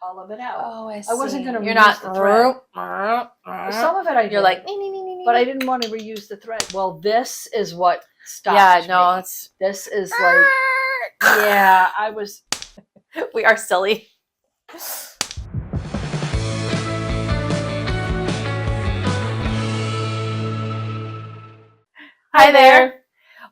all of it out. Oh, I see. I wasn't going to You're reuse not the thread. Some of it I did. You're like, but I didn't want to reuse the thread. Well, this is what stopped me. This is like, yeah, I was. We are silly. Hi there.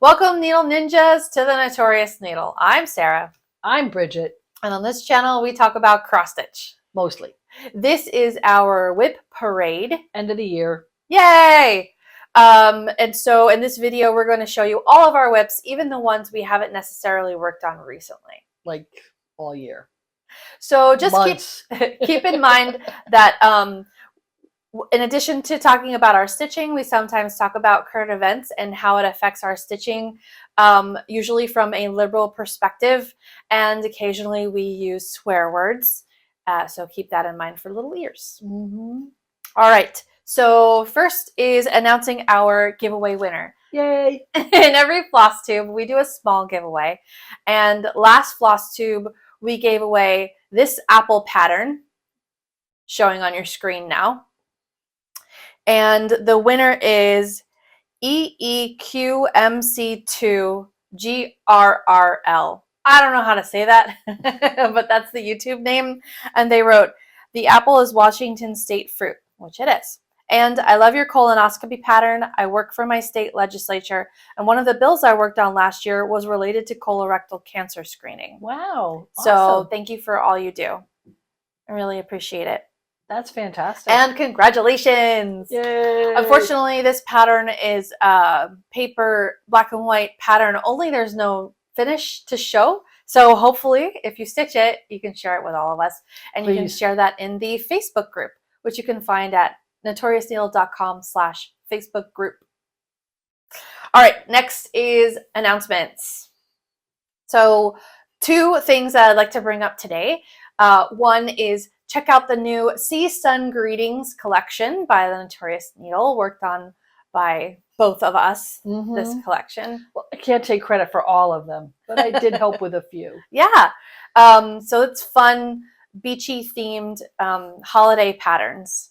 Welcome, Needle Ninjas, to the Notorious Needle. I'm Sarah. I'm Bridget. And on this channel, we talk about cross-stitch. Mostly. This is our WIP Parade. End of the year. Yay! And so in this video, we're going to show you all of our WIPs, even the ones we haven't necessarily worked on recently. Like all year. So just keep in mind that in addition to talking about our stitching, we sometimes talk about current events and how it affects our stitching, usually from a liberal perspective, and occasionally we use swear words. So keep that in mind for little ears. Mm-hmm. All right. So first is announcing our giveaway winner. Yay! In every Flosstube, we do a small giveaway. And last Flosstube, we gave away this apple pattern showing on your screen now. And the winner is EEQMC2GRRL. I don't know how to say that, but that's the YouTube name. And they wrote, "The apple is Washington state fruit," which it is. "And I love your colonoscopy pattern. I work for my state legislature, and one of the bills I worked on last year was related to colorectal cancer screening." Wow. So awesome. Thank you for all you do. I really appreciate it. That's fantastic. And congratulations. Yay. Unfortunately, this pattern is a paper black and white pattern only. There's no finish to show. So hopefully, if you stitch it, you can share it with all of us. And Please. You can share that in the Facebook group, which you can find at notoriousneedle.com/Facebook group. All right, next is announcements. So 2 things that I'd like to bring up today. One is check out the new Sea Sun Greetings collection by the Notorious Needle, worked on by both of us, this collection. Well, I can't take credit for all of them, but I did help with a few. Yeah. So it's fun, beachy themed holiday patterns.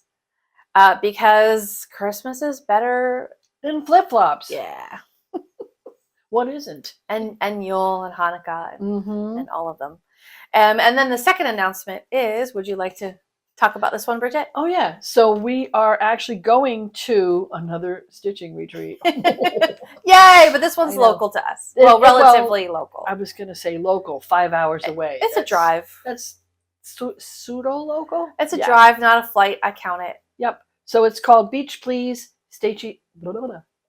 Because Christmas is better than flip-flops. Yeah. What isn't? And Yule and Hanukkah and all of them. And then the second announcement is, would you like to talk about this one, Bridget? Oh, yeah. So we are actually going to another stitching retreat. Yay! But this one's local to us. Well, relatively local. I was going to say local, 5 hours away. It's a drive. That's pseudo-local? It's a drive, not a flight. I count it. Yep. So it's called Beach Please Stacey.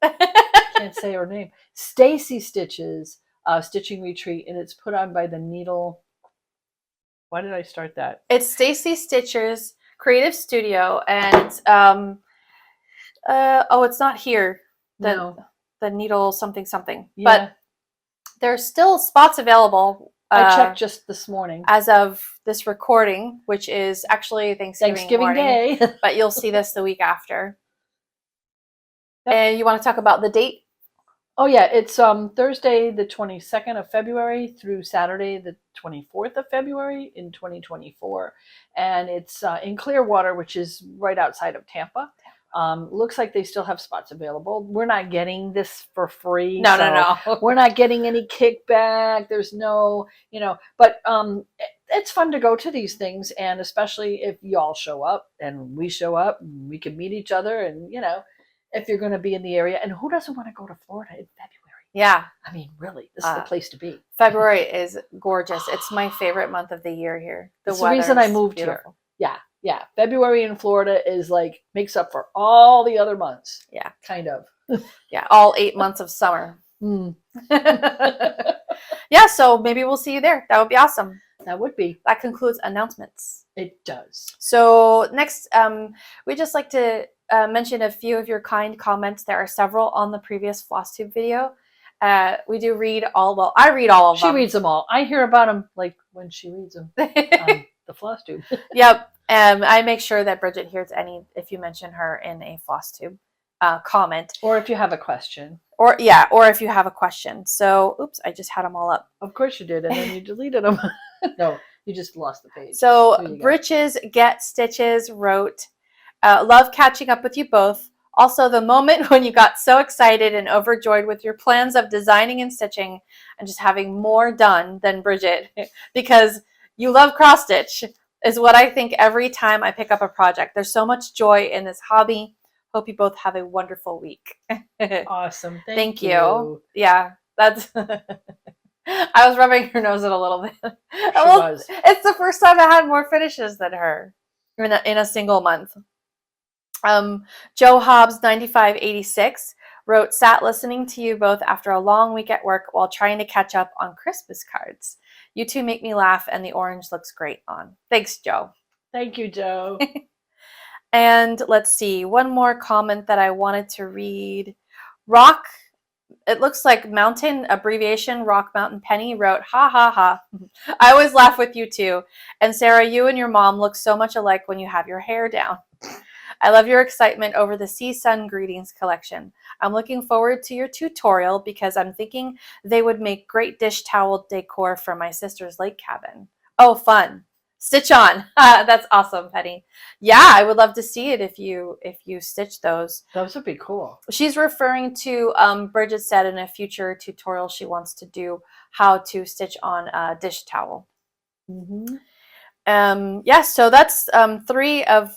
Can't say her name. Stacy Stitches Stitching Retreat, and it's put on by the Needle. Why did I start that? It's Stacy Stitcher's Creative Studio, and it's it's not here. The Needle something. Yeah. But there's still spots available. I checked just this morning. As of this recording, which is actually Thanksgiving morning, Day. But you'll see this the week after. Yep. And you want to talk about the date? Oh, yeah. It's Thursday, the 22nd of February through Saturday, the 24th of February in 2024. And it's in Clearwater, which is right outside of Tampa. Looks like they still have spots available. We're not getting this for free. No. We're not getting any kickback. There's no, but it's fun to go to these things. And especially if y'all show up and we show up, we can meet each other and, if you're going to be in the area. And who doesn't want to go to Florida in February? Yeah. I mean, really, this is the place to be. February is gorgeous. It's my favorite month of the year here. It's the reason I moved here. Yeah. February in Florida is makes up for all the other months. Yeah. Kind of. Yeah, all 8 months of summer. Yeah, so maybe we'll see you there. That would be awesome. That would be. That concludes announcements. It does. So next, we just like to mention a few of your kind comments. There are several on the previous Flosstube video. We do read all, I read all of them. She reads them all. I hear about them when she reads them on the Flosstube. Yep. I make sure that Bridget hears if you mention her in a Flosstube comment. Or if you have a question. Or if you have a question. So, oops, I just had them all up. Of course you did, and then you deleted them. No, You just lost the page. So There you go. Bridges Get Stitches wrote, love catching up with you both. Also, the moment when you got so excited and overjoyed with your plans of designing and stitching and just having more done than Bridget because you love cross stitch is what I think every time I pick up a project. There's so much joy in this hobby. Hope you both have a wonderful week. Awesome. Thank you. Yeah, that's... I was rubbing her nose in a little bit. Was. It's the first time I had more finishes than her in a single month. Joe Hobbs 9586 wrote, sat listening to you both after a long week at work while trying to catch up on Christmas cards. You two make me laugh and the orange looks great on. Thanks, Joe. Thank you, Joe. And let's see, one more comment that I wanted to read. Rock, it looks like mountain abbreviation, Rock Mountain Penny wrote, ha ha ha. I always laugh with you too. And Sarah, you and your mom look so much alike when you have your hair down. I love your excitement over the Sea Sun Greetings collection. I'm looking forward to your tutorial because I'm thinking they would make great dish towel decor for my sister's lake cabin. Oh, fun. Stitch on. That's awesome, Penny. Yeah, I would love to see it if you stitch those. Those would be cool. She's referring to Bridget said in a future tutorial she wants to do how to stitch on a dish towel. Yes, so that's 3 of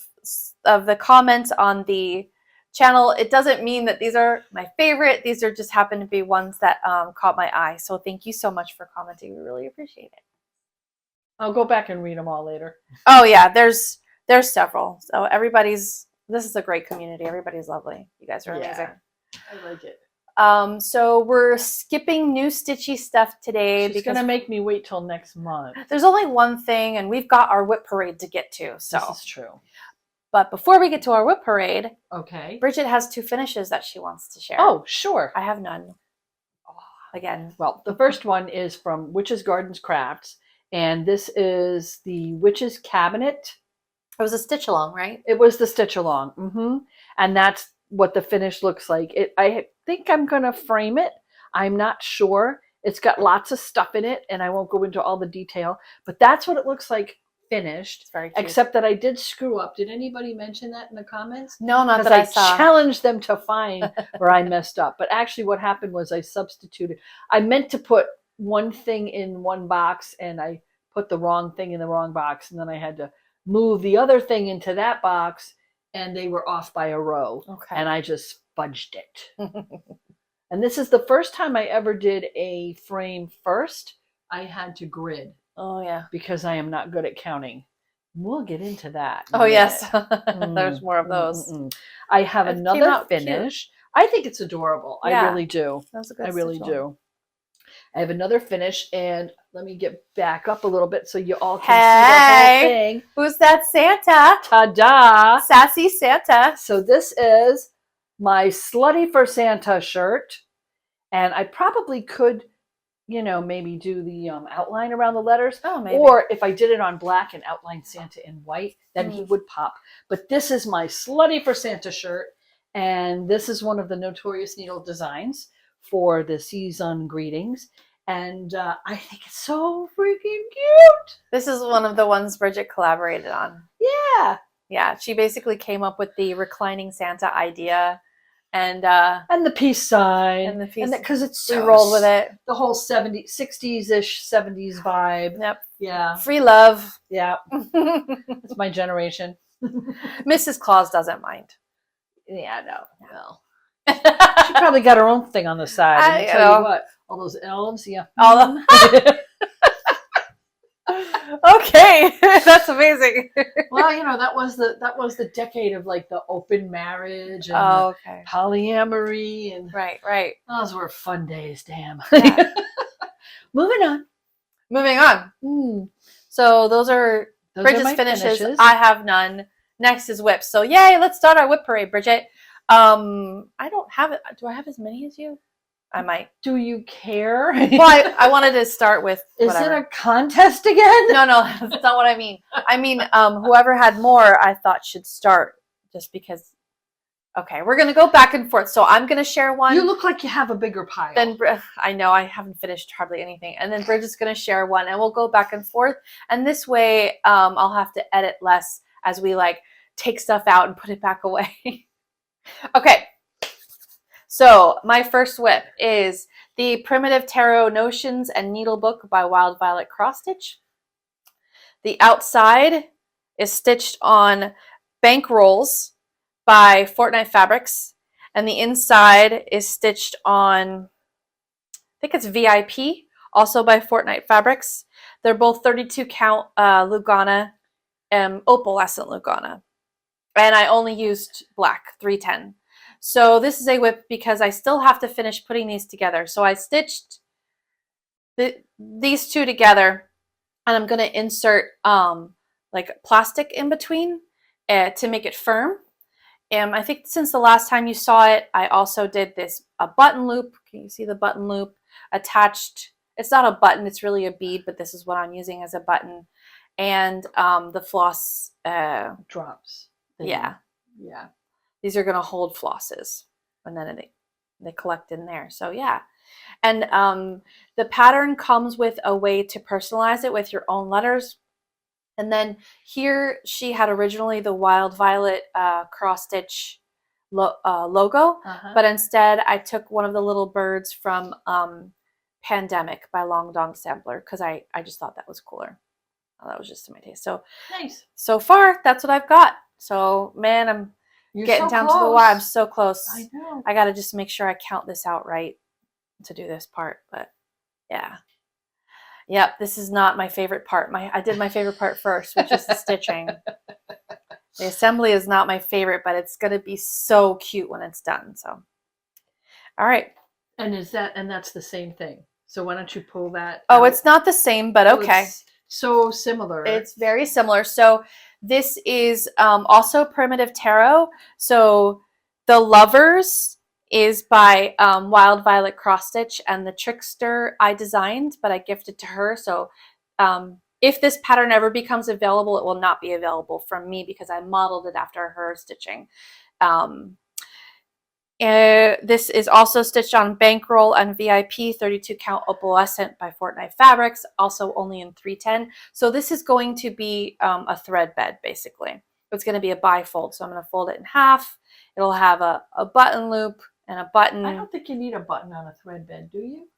the comments on the channel. It doesn't mean that these are my favorite. These are just happen to be ones that caught my eye. So thank you so much for commenting. We really appreciate it. I'll go back and read them all later. Oh yeah, there's several. So this is a great community. Everybody's lovely. You guys are amazing. I like it. So we're skipping new stitchy stuff today. She's gonna make me wait till next month. There's only one thing, and we've got our WIP Parade to get to. So this is true. But before we get to our WIP Parade, okay, Bridget has 2 finishes that she wants to share. Oh, sure. I have none. Again. Well, the first one is from Witches Gardens Crafts, and this is the Witches Cabinet. It was a stitch along, right? It was the stitch along. And that's what the finish looks like. I think I'm going to frame it. I'm not sure. It's got lots of stuff in it, and I won't go into all the detail, but that's what it looks like finished. It's very cute. Except that I did screw up. Did anybody mention that in the comments? No, not that I saw. I challenged them to find where I messed up. But actually what happened was I substituted. I meant to put one thing in one box, and I put the wrong thing in the wrong box, and then I had to move the other thing into that box, and they were off by a row. Okay. And I just fudged it. And this is the first time I ever did a frame first. I had to grid. Oh yeah. Because I am not good at counting. We'll get into that. Oh yes. There's more of those. I have another finish. Cute. I think it's adorable. Yeah. I really do. That's a good I really do. I have another finish, and let me get back up a little bit so you all can see the whole thing. Who's that Santa? Ta-da! Sassy Santa. So this is my Slutty for Santa shirt, and I probably could, maybe do the outline around the letters. Oh, maybe. Or if I did it on black and outline Santa in white, then he would pop. But this is my Slutty for Santa shirt, and this is one of the Notorious needle designs for the season greetings, and I think it's so freaking cute. This is one of the ones Bridget collaborated on. Yeah, she basically came up with the reclining Santa idea, and the peace sign, and the peace, because it's we rolled with it. The whole 60s-ish 70s vibe. Yep. Yeah. Free love. Yeah. It's my generation. Mrs. Claus doesn't mind. Yeah, no. She probably got her own thing on the side. I tell you what, all those elves, yeah. All the Okay, that's amazing. Well, that was the decade of like the open marriage and polyamory and right. Those were fun days, damn. Yeah. Moving on. So those are Bridget's finishes. I have none. Next is WIP. So yay, let's start our WIP parade, Bridget. I don't have it. Do I have as many as you? I might. Do you care? Well, I wanted to start with whatever. Is it a contest again? No, that's not what I mean. I mean, whoever had more, I thought should start, just because Okay, we're gonna go back and forth. So I'm gonna share one. You look like you have a bigger pile. Then I know I haven't finished hardly anything, and then Bridget's gonna share one, and we'll go back and forth. And this way, I'll have to edit less as we like take stuff out and put it back away. Okay. So my first WIP is the Primitive Tarot Notions and Needle Book by Wild Violet Cross Stitch. The outside is stitched on bank rolls by Fortnite Fabrics, and the inside is stitched on, I think it's VIP, also by Fortnite Fabrics. They're both 32 count Lugana, opalescent Lugana, and I only used black 310. So this is a WIP because I still have to finish putting these together. So I stitched these two together, and I'm going to insert like plastic in between to make it firm. And I think since the last time you saw it, I also did a button loop. Can you see the button loop attached? It's not a button, it's really a bead, but this is what I'm using as a button. And the floss drops. Yeah. Yeah. These are going to hold flosses, and then they collect in there. So yeah. And the pattern comes with a way to personalize it with your own letters. And then here she had originally the Wild Violet cross stitch logo, but instead I took one of the little birds from Pandemic by Long Dong Sampler because I just thought that was cooler. That was just to my taste. So nice. So far, that's what I've got. So man, You're getting so down close. To the wire. I'm so close. I know. I got to just make sure I count this out right to do this part. But yeah. Yep, this is not my favorite part. I did my favorite part first, which is the stitching. The assembly is not my favorite, but it's going to be so cute when it's done. So, all right. And that's the same thing. So why don't you pull that? Oh, it's not the same, but okay. It's so similar. It's very similar. So this is also Primitive Tarot. So the Lovers is by Wild Violet Cross Stitch, and the Trickster I designed, but I gifted to her. So if this pattern ever becomes available, it will not be available from me because I modeled it after her stitching. This is also stitched on Bankroll and VIP 32 count opalescent by Fortnite Fabrics, also only in 310. So this is going to be a thread bed basically. It's going to be a bifold. So I'm going to fold it in half. It'll have a button loop and a button. I don't think you need a button on a thread bed, do you?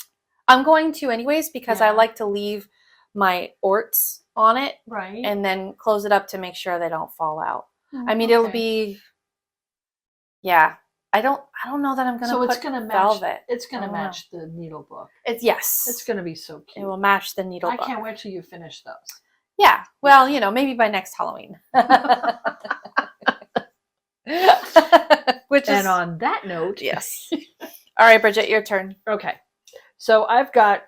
I'm going to anyways because I like to leave my orts on it, right, and then close it up to make sure they don't fall out. I mean, it'll be, yeah. I don't know that I'm gonna. So it's gonna match velvet. It's gonna match the needle book. Yes. It's gonna be so cute. It will match the needle book. I can't wait till you finish those. Yeah. Well, you know, maybe by next Halloween. And on that note, yes. All right, Bridget, your turn. Okay. So I've got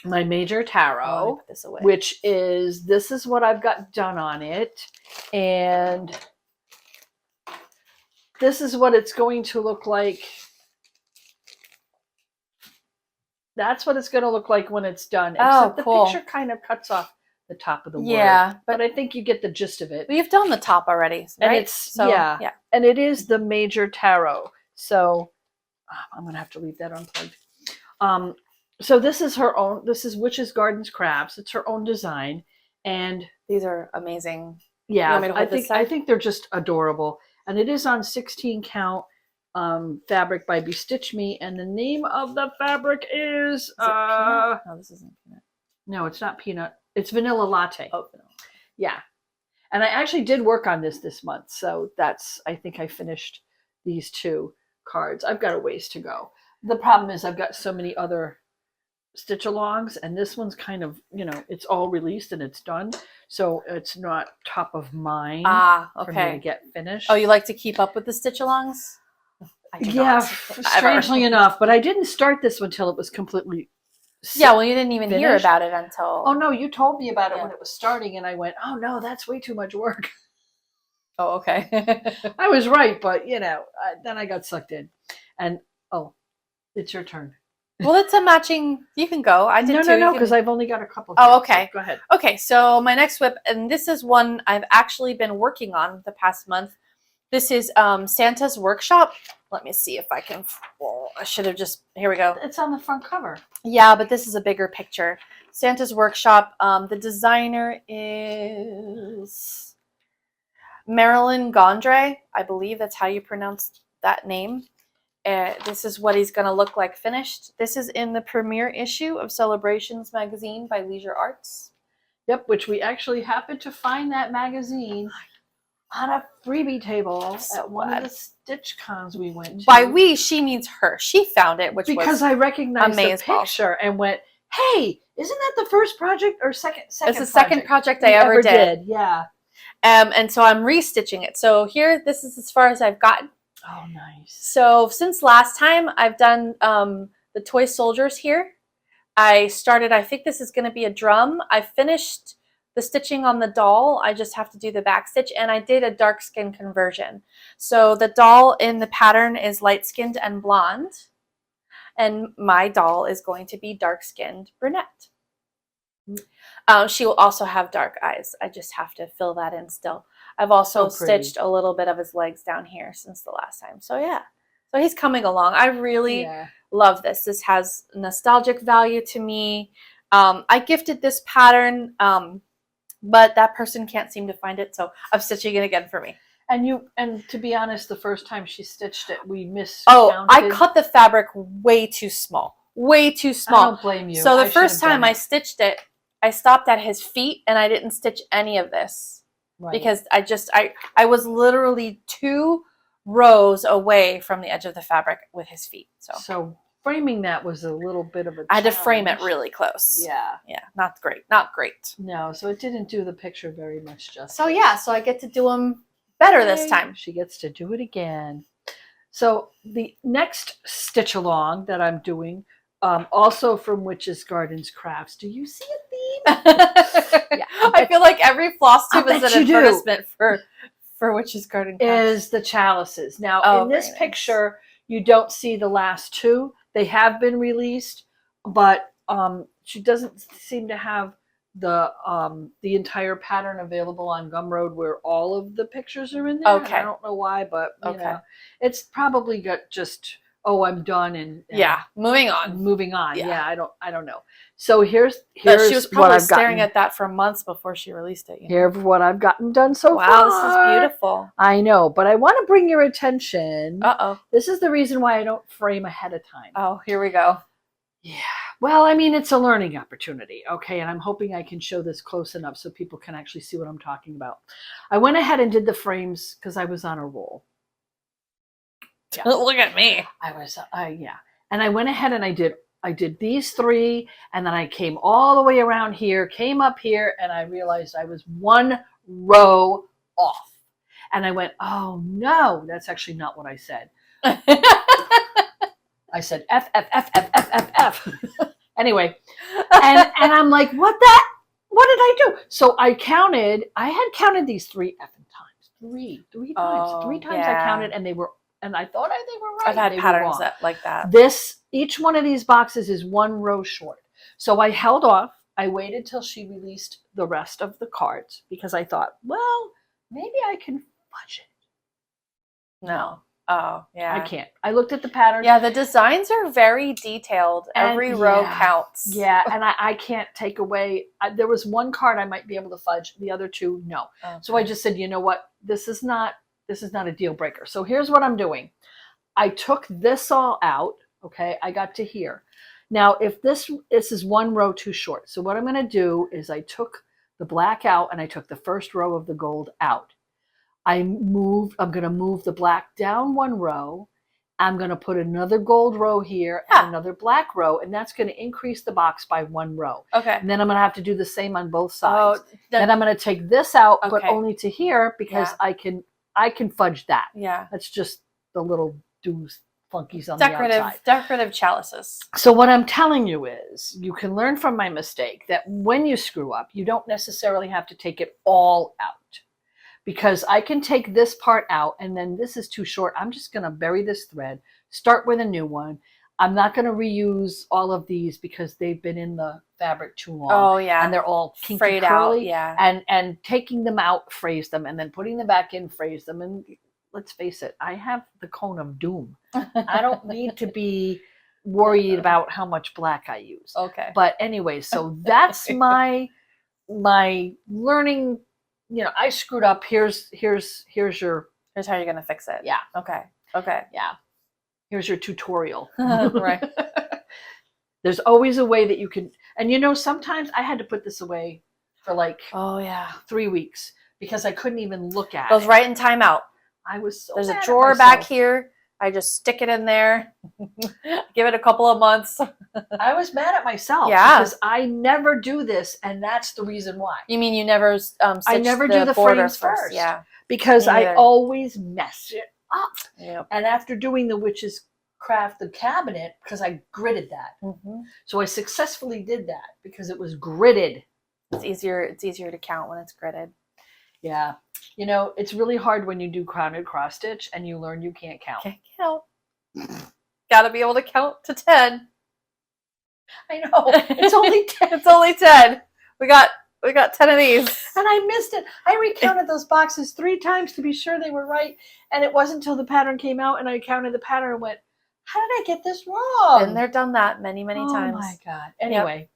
my major tarot, put this away. which is, this is what I've got done on it. And this is what it's going to look like. That's what it's going to look like when it's done. Except cool. The picture kind of cuts off the top of the word. Yeah. But I think you get the gist of it. We've done the top already, right? And it's, yeah. And it is the major tarot. So I'm going to have to leave that unplugged. So this is her own, this is Witch's Gardens Crafts. It's her own design. And these are amazing. Yeah, I think they're just adorable. And it is on 16 count fabric by Bestitch Me. And the name of the fabric is Peanut? No, this isn't Peanut. No, it's not Peanut. It's Vanilla Latte. Oh, Vanilla. Yeah. And I actually did work on this month. So I think I finished these two cards. I've got a ways to go. The problem is I've got so many other stitch alongs, and this one's kind of, it's all released and it's done. So it's not top of mind for me to get finished. Oh, you like to keep up with the stitch alongs? Yeah, strangely enough. But I didn't start this one until it was completely Yeah, well, you didn't even hear about it until... Oh, no, you told me about it when it was starting, and I went, oh, no, that's way too much work. Oh, okay. I was right, but, then I got sucked in. And, it's your turn. Well, it's a matching... You can go. I did No, because I've only got a couple. Oh, okay. So go ahead. Okay, so my next WIP, and this is one I've actually been working on the past month. This is Santa's Workshop. Let me see if I can. Oh, I should have just. Here we go. It's on the front cover. Yeah, but this is a bigger picture. Santa's Workshop. The designer is Marilyn Gondre. I believe that's how you pronounce that name. This is what he's going to look like finished. This is in the premiere issue of Celebrations magazine by Leisure Arts. Yep, which we actually happened to find that magazine on a freebie table at one of the Stitch cons we went to. By we, she means her. She found it, which because was I recognized the amazeballs. picture and went, "Hey, isn't that the first project or second? It's the second project I ever did. Yeah. And so I'm restitching it. So here, this is as far as I've gotten. Oh, nice. So since last time, I've done the toy soldiers here. I started, I think this is going to be a drum. I finished the stitching on the doll. I just have to do the back stitch, and I did a dark skin conversion. So the doll in the pattern is light skinned and blonde, and my doll is going to be dark skinned brunette. She will also have dark eyes. I just have to fill that in still. I've also stitched a little bit of his legs down here since the last time. So yeah, so he's coming along. I really love this. This has nostalgic value to me. I gifted this pattern, but that person can't seem to find it, so I'm stitching it again for me. And to be honest, the first time she stitched it, we miscounted. Oh, I cut the fabric way too small. Way too small. I don't blame you. So the first time I stitched it, I stopped at his feet and I didn't stitch any of this. Right. Because I was literally 2 rows away from the edge of the fabric with his feet. So framing that was a little bit of a challenge. I had to frame it really close. Yeah. Yeah, not great. Not great. No, so it didn't do the picture very much justice. So yeah, so I get to do them better this time. She gets to do it again. So the next stitch along that I'm doing, also from Witch's Gardens Crafts. Do you see a theme? Yeah, I feel like every Flosstube is an advertisement for Witch's Garden Crafts. Is the chalices. Now, in this picture, you don't see the last 2. They have been released, but she doesn't seem to have the entire pattern available on Gumroad where all of the pictures are in there. Okay. I don't know why, but you know, it's probably got just I'm done and yeah, moving on. Yeah, I don't know. So here's she was probably what I've staring at that for months before she released it. Here's what I've gotten done so far. Wow, this is beautiful. I know, but I want to bring your attention. Uh-oh. This is the reason why I don't frame ahead of time. Oh, here we go. Yeah. Well, I mean, it's a learning opportunity, okay? And I'm hoping I can show this close enough so people can actually see what I'm talking about. I went ahead and did the frames because I was on a roll. Yeah. Look at me. I was, and I went ahead and I did these 3, and then I came all the way around here, came up here, and I realized I was 1 row off. And I went, oh no, that's actually not what I said. I said F, F, F, F, F, F, F. Anyway, and I'm like, what did I do? So I had counted these 3 effing times. Three times. Oh, 3 times I counted, and I thought they were right. I've had patterns like that. Each one of these boxes is 1 row short. So I held off. I waited till she released the rest of the cards because I thought, well, maybe I can fudge it. No. Oh, yeah. I can't. I looked at the pattern. Yeah, the designs are very detailed. Every row counts. Yeah, and I can't take away. There was 1 card I might be able to fudge. The other 2, no. Okay. So I just said, you know what? This is not a deal breaker. So here's what I'm doing. I took this all out. Okay, I got to here. Now, if this is 1 row too short. So what I'm going to do is I took the black out and I took the first row of the gold out. I'm going to move the black down 1 row. I'm going to put another gold row here and another black row, and that's going to increase the box by 1 row. Okay. And then I'm going to have to do the same on both sides. Then I'm going to take this out, but only to here because I can fudge that. Yeah. That's just the little funkies on the outside. Decorative chalices. So what I'm telling you is you can learn from my mistake that when you screw up, you don't necessarily have to take it all out. Because I can take this part out and then this is too short. I'm just going to bury this thread, start with a new one. I'm not going to reuse all of these because they've been in the fabric too long. Oh, yeah. And they're all kinky, frayed curly. Out, yeah. And taking them out, frays them, and then putting them back in, frays them. And let's face it, I have the cone of doom. I don't need to be worried about how much black I use. Okay. But anyway, so that's my learning. You know, I screwed up. Here's your Here's how you're gonna fix it. yeah. Okay. Okay. Yeah. Here's your tutorial. Right. There's always a way that you can, and you know, sometimes I had to put this away for like Oh yeah. 3 weeks because I couldn't even look at Goes it. right in timeout. I was so There's mad a at drawer myself. back here. I just stick it in there. Give it a couple of months. I was mad at myself because I never do this, and that's the reason why. You mean you never I never do the border frames first. Yeah. Because I always mess it up. Yep. And after doing the Witch's Craft, the cabinet, because I gridded that. Mm-hmm. So I successfully did that because it was gridded. It's easier to count when it's gridded. Yeah. You know, it's really hard when you do crowded cross stitch and you learn you can't count. Can't count. Gotta be able to count to 10. I know. It's only 10. It's only 10. We got 10 of these. And I missed it. I recounted those boxes 3 times to be sure they were right. And it wasn't until the pattern came out and I counted the pattern and went, how did I get this wrong? And they're done that many times. Oh my God. Anyway,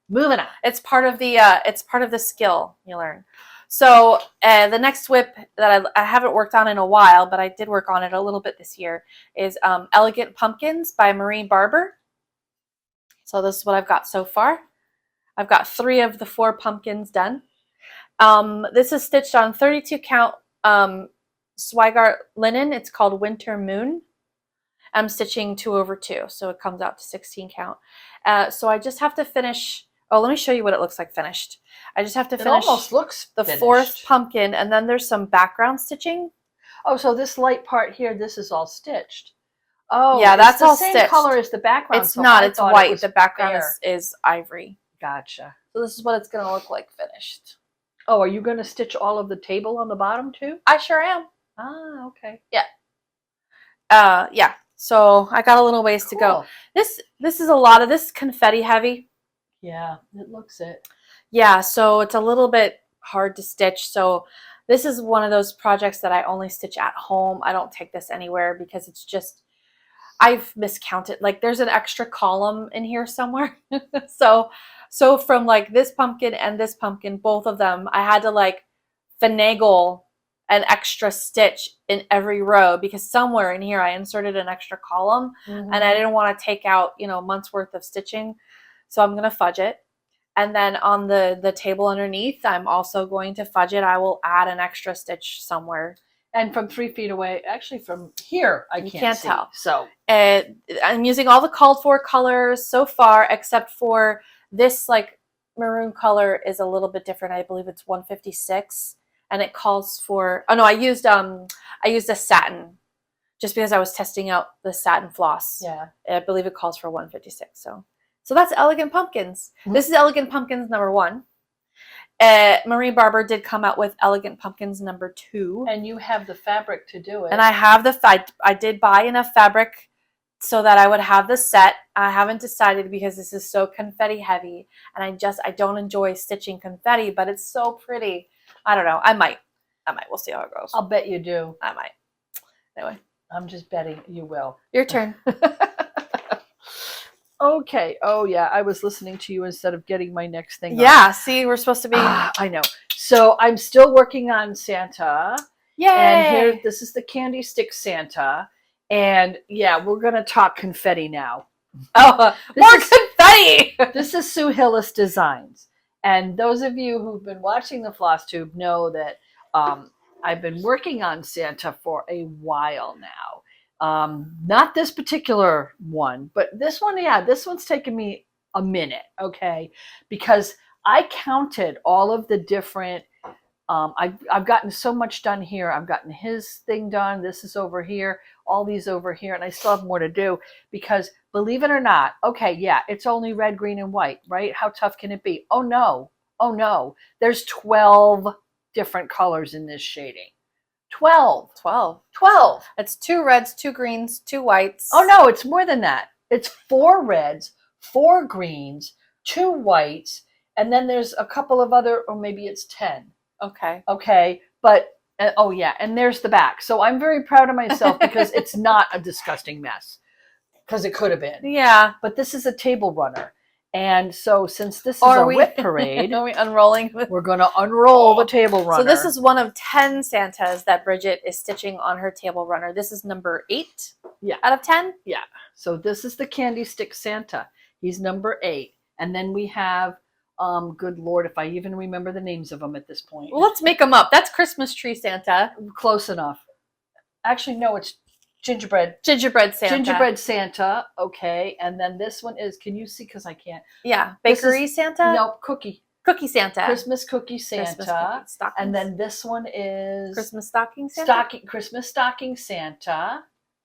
moving on. It's part of the skill you learn. So the next WIP that I haven't worked on in a while, but I did work on it a little bit this year, is Elegant Pumpkins by Marie Barber. So this is what I've got so far. I've got 3 of the 4 pumpkins done. This is stitched on 32 count Swigart linen. It's called Winter Moon. I'm stitching 2/2, so it comes out to 16 count. So I just have to finish. Oh, let me show you what it looks like finished. I just have to finish. It almost looks the finished. 4th pumpkin, and then there's some background stitching. Oh, so this light part here, this is all stitched. Oh, yeah, that's all same stitched. color as the background. It's so not. I It's thought white. it The background is ivory. Gotcha. So this is what it's going to look like finished. Oh, are you going to stitch all of the table on the bottom too? I sure am. Ah, okay. Yeah. Yeah. So I got a little ways to go. This is a lot of this confetti heavy. Yeah, it looks it. Yeah, so it's a little bit hard to stitch. So this is one of those projects that I only stitch at home. I don't take this anywhere because it's just, I've miscounted. Like there's an extra column in here somewhere. So from like this pumpkin and this pumpkin, both of them, I had to like finagle an extra stitch in every row because somewhere in here I inserted an extra column and I didn't want to take out, months worth of stitching. So I'm going to fudge it. And then on the table underneath, I'm also going to fudge it. I will add an extra stitch somewhere. And from 3 feet away, actually from here, I can't see. Tell. So I'm using all the called for colors so far, except for this like maroon color is a little bit different. I believe it's 156. And it calls for, oh no, I used a satin just because I was testing out the satin floss. Yeah. I believe it calls for 156. So that's Elegant Pumpkins. Mm-hmm. This is Elegant Pumpkins number 1. Marie Barber did come out with Elegant Pumpkins number 2. And you have the fabric to do it. And I have I did buy enough fabric so that I would have the set. I haven't decided because this is so confetti heavy. And I don't enjoy stitching confetti, but it's so pretty. I don't know. I might. We'll see how it goes. I'll bet you do. I might. Anyway. I'm just betting you will. Your turn. Okay. Oh, yeah. I was listening to you instead of getting my next thing. Yeah. See, we're supposed to be. I know. So I'm still working on Santa. Yay. And this is the candy stick Santa. And yeah, we're going to talk confetti now. Oh, more confetti. This is Sue Hillis Designs. And those of you who've been watching the Flosstube know that I've been working on Santa for a while now. Not this particular one, but this one, yeah, this one's taken me a minute, okay? Because I counted all of the different, I've gotten so much done here. I've gotten his thing done. This is over here, all these over here, and I still have more to do because believe it or not, okay, yeah, it's only red, green, and white, right? How tough can it be? Oh no. There's 12 different colors in this shading. 12. It's 2 reds, 2 greens, 2 whites. Oh no, it's more than that. It's 4 reds, 4 greens, 2 whites, and then there's a couple of other, or maybe it's 10. Okay. Okay, but Oh yeah, and there's the back. So I'm very proud of myself because it's not a disgusting mess. Because it could have been. Yeah. But this is a table runner. And so since this is a WIP parade, are we unrolling? We're going to unroll the table runner. So this is one of 10 Santas that Bridget is stitching on her table runner. This is number 8 out of 10? Yeah. So this is the candy stick Santa. He's number 8. And then we have, good Lord, if I even remember the names of them at this point. Well, let's make them up. That's Christmas tree Santa. Close enough. Actually, no, it's gingerbread Santa. Gingerbread Santa. Okay. And then this one is, can you see? Because I can't. Yeah. Bakery Santa? No, cookie Santa. Christmas cookie Santa. Christmas cookie, and then this one is Christmas stocking Santa. Christmas stocking Santa.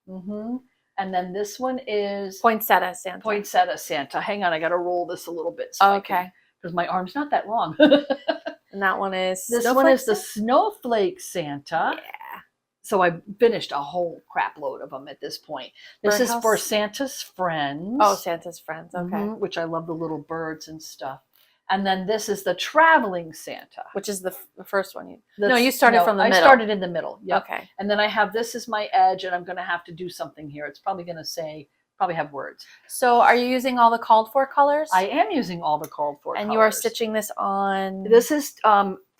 Mm-hmm. And then this one is Poinsettia Santa. Poinsettia Santa. Hang on, I got to roll this a little bit. So okay. Because my arm's not that long. And that one is this one is the Snowflake Santa. Yeah. So I finished a whole crap load of them at this point. This is for Santa's friends. Oh, Santa's friends. Okay. Mm-hmm, which I love the little birds and stuff. And then this is the traveling Santa, which is the first one. You started from the middle. I started in the middle. Yep. Okay. And then I have this is my edge, and I'm going to have to do something here. It's probably going to probably have words. So are you using all the called for colors? I am using all the called for colors. And you are stitching this on? This is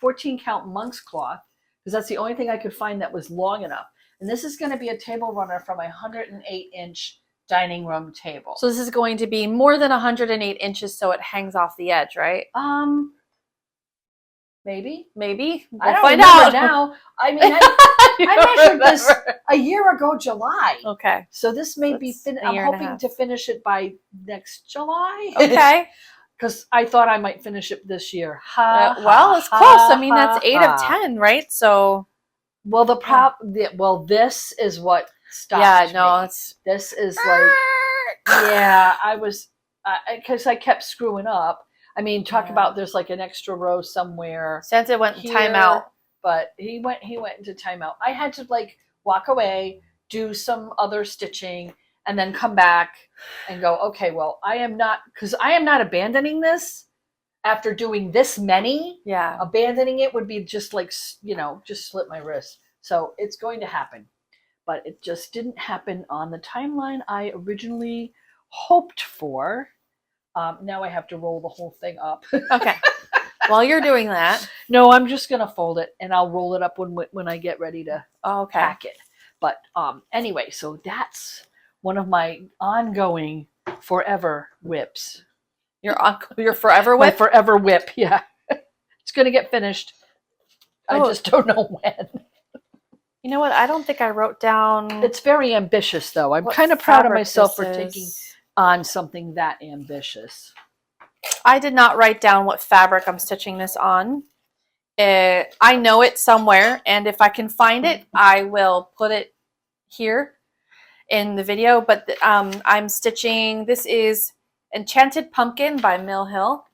14 count monk's cloth, because that's the only thing I could find that was long enough. And this is going to be a table runner from a 108-inch dining room table. So this is going to be more than 108 inches, so it hangs off the edge, right? Maybe. We'll find out now. I mean, I measured this a year ago, July. Okay. So this may be. I'm hoping to finish it by next July. Okay. Because I thought I might finish it this year. Well, it's close. I mean, that's 8 of 10, right? So. Well, this is what stopped me. Yeah, no, this is like, yeah, I was, because I kept screwing up. I mean, talk about there's like an extra row somewhere. Santa went in timeout. But he went into timeout. I had to like walk away, do some other stitching, and then come back and go, okay, well, I am not abandoning this after doing this many. Yeah. Abandoning it would be just like, just slit my wrist. So it's going to happen. But it just didn't happen on the timeline I originally hoped for. Now I have to roll the whole thing up. Okay. While you're doing that. No, I'm just going to fold it, and I'll roll it up when I get ready to pack it. But anyway, so that's one of my ongoing forever whips. Your forever whip? My forever whip, yeah. It's going to get finished. I just don't know when. You know what? I don't think I wrote down. It's very ambitious, though. I'm kind of proud of myself for taking on something that ambitious. I did not write down what fabric I'm stitching this on. I know it somewhere, and if I can find it, I will put it here in the video. But I'm stitching, this is Enchanted Pumpkin by Mill Hill.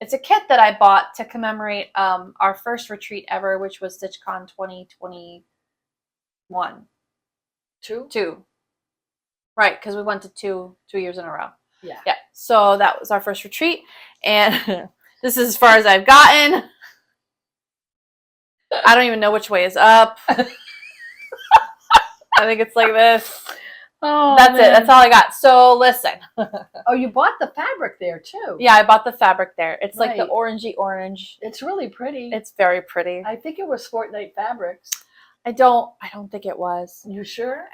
It's a kit that I bought to commemorate our first retreat ever, which was StitchCon 2021. Two. Right, because we went to two years in a row. Yeah. Yeah. So that was our first retreat, and this is as far as I've gotten. I don't even know which way is up. I think it's like this. Oh, that's it. That's all I got. So listen. Oh, you bought the fabric there too. Yeah, I bought the fabric there. It's like the orangey orange. It's really pretty. It's very pretty. I think it was Fortnite Fabrics. I don't think it was. You sure?